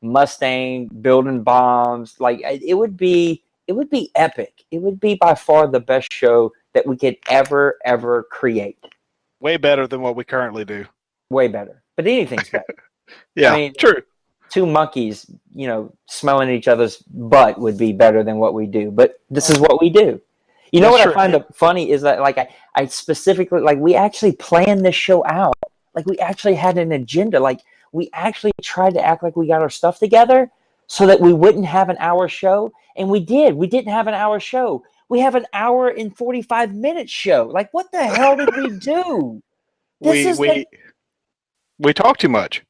Speaker 2: Mustang building bombs. Like it would be epic. It would be by far the best show that we could ever create.
Speaker 4: Way better than what we currently do.
Speaker 2: Way better. But anything's better.
Speaker 4: Yeah, I mean, true.
Speaker 2: Two monkeys, smelling each other's butt would be better than what we do. But this is what we do. You know what I find funny is that, like, I specifically, like, we actually planned this show out. Like, we actually had an agenda. Like, we actually tried to act like we got our stuff together so that we wouldn't have an hour show. And we did. We didn't have an hour show. We have an hour and 45-minute show. Like, what the hell did we do?
Speaker 4: We talk too much.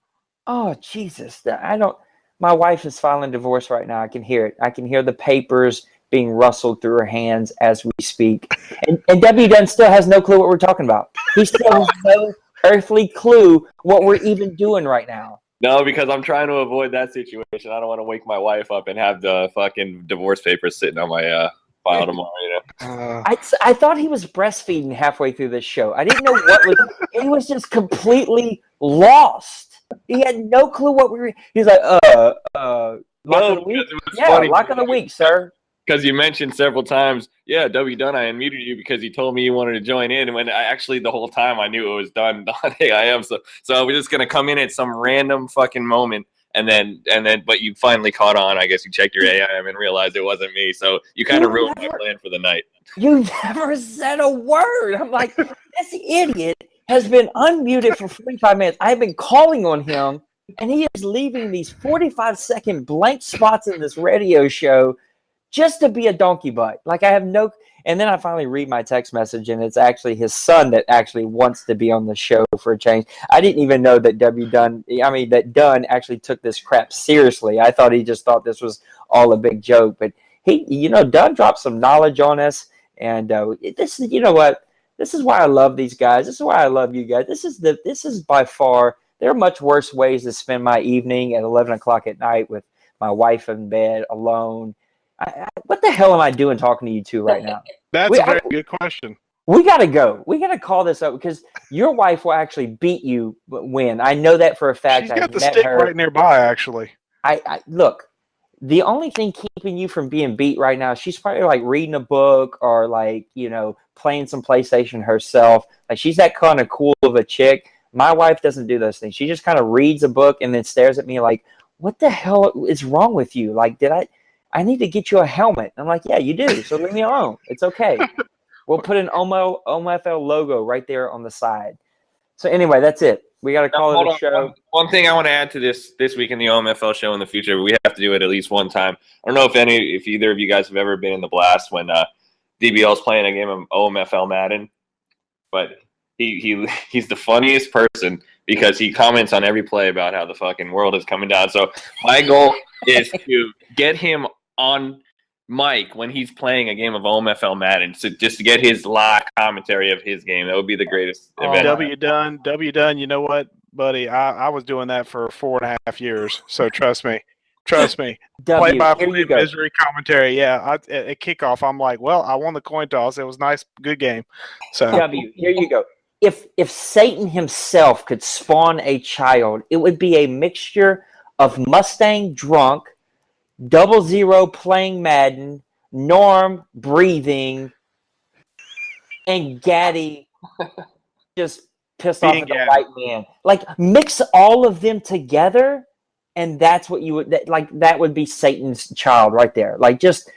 Speaker 2: Oh, Jesus. My wife is filing divorce right now. I can hear it. I can hear the papers being rustled through her hands as we speak. And W. Dunn still has no clue what we're talking about. He still has no earthly clue what we're even doing right now.
Speaker 6: No, because I'm trying to avoid that situation. I don't want to wake my wife up and have the fucking divorce papers sitting on my file tomorrow.
Speaker 2: I thought he was breastfeeding halfway through this show. I didn't know what was. He was just completely lost. He had no clue what we were. He's like, lock of the week. Yeah, lock of the week, sir.
Speaker 6: Because you mentioned several times, W. Dunn, I unmuted you because you told me you wanted to join in. And when the whole time I knew it was done on AIM. So we're just going to come in at some random fucking moment. And then, but you finally caught on. I guess you checked your AIM and realized it wasn't me. So you kind of ruined my plan for the night.
Speaker 2: You never said a word. I'm like, this idiot has been unmuted for 45 minutes. I've been calling on him, and he is leaving these 45-second blank spots in this radio show just to be a donkey butt. Like, I have no... And then I finally read my text message, and it's actually his son that actually wants to be on the show for a change. I didn't even know that that Dunn actually took this crap seriously. I thought he just thought this was all a big joke. But Dunn dropped some knowledge on us, and this is, what? This is why I love these guys. This is why I love you guys. This is by far, there are much worse ways to spend my evening at 11 o'clock at night with my wife in bed alone. What the hell am I doing talking to you two right now?
Speaker 4: That's a very good question.
Speaker 2: We got to go. We got to call this up because your wife will actually beat you when. I know that for a fact.
Speaker 4: She's got the stick right nearby, actually.
Speaker 2: I look, the only thing keeping you from being beat right now, she's probably like reading a book or like, playing some PlayStation herself. Like, she's that kind of cool of a chick. My wife doesn't do those things. She just kind of reads a book and then stares at me like, what the hell is wrong with you? Like, I need to get you a helmet. I'm like, yeah, you do. So leave me alone. It's okay. We'll put an OMFL logo right there on the side. So anyway, that's it. We got to call it a show.
Speaker 6: One thing I want to add to this week in the OMFL show in the future, we have to do it at least one time. I don't know if either of you guys have ever been in the blast when DBL's playing a game of OMFL Madden, but he's the funniest person because he comments on every play about how the fucking world is coming down. So my goal is to get him on mic when he's playing a game of OMFL Madden, so just to get his live commentary of his game. That would be the greatest event.
Speaker 4: W Dunn, you know what, buddy? I was doing that for 4.5 years, so trust me. Play-by-play misery commentary. Yeah, at kickoff, I'm like, well, I won the coin toss. It was nice, good game. So
Speaker 2: W, here you go. If Satan himself could spawn a child, it would be a mixture of Mustang drunk, 00 playing Madden, Norm breathing, and Gaddy just pissed off at the white man. Like, mix all of them together, and that's what you would like. That would be Satan's child right there. Like, just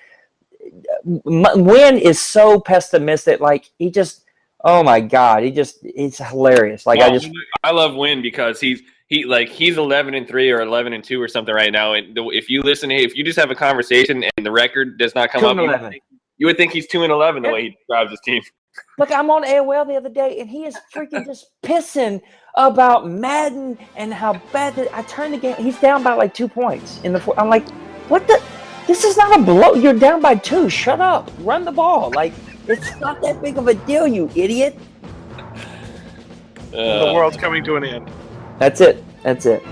Speaker 2: Wynn is so pessimistic. Like, he just, oh my God, it's hilarious. Like, well,
Speaker 6: I love Wynn because he's 11-3 or 11-2 or something right now. And if you just have a conversation and the record does not come up, you would think he's 2-11 the way he describes his team.
Speaker 2: Look, I'm on AOL the other day, and he is freaking just pissing about Madden and how bad that I turned the game. He's down by like 2 points in the fourth. I'm like, what the? This is not a blow. You're down by 2. Shut up. Run the ball. Like, it's not that big of a deal, you idiot.
Speaker 4: The world's coming to an end.
Speaker 2: That's it.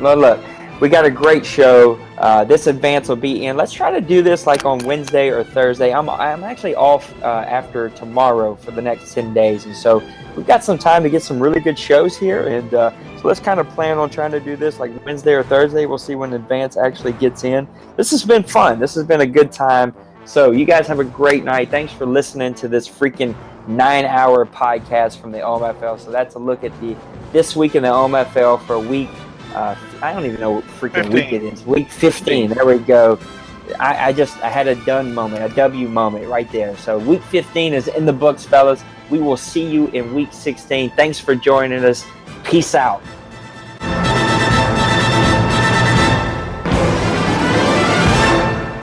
Speaker 2: Look, We got a great show. This advance will be in. Let's try to do this like on Wednesday or Thursday. I'm actually off after tomorrow for the next 10 days. And so we've got some time to get some really good shows here. And so let's kind of plan on trying to do this like Wednesday or Thursday. We'll see when advance actually gets in. This has been fun. This has been a good time. So you guys have a great night. Thanks for listening to this freaking 9-hour podcast from the OMFL. So that's a look at this week in the OMFL for week. I don't even know what freaking
Speaker 4: 15.
Speaker 2: Week it is. Week 15. There we go. I had a done moment, a W moment right there. So week 15 is in the books, fellas. We will see you in week 16. Thanks for joining us. Peace out.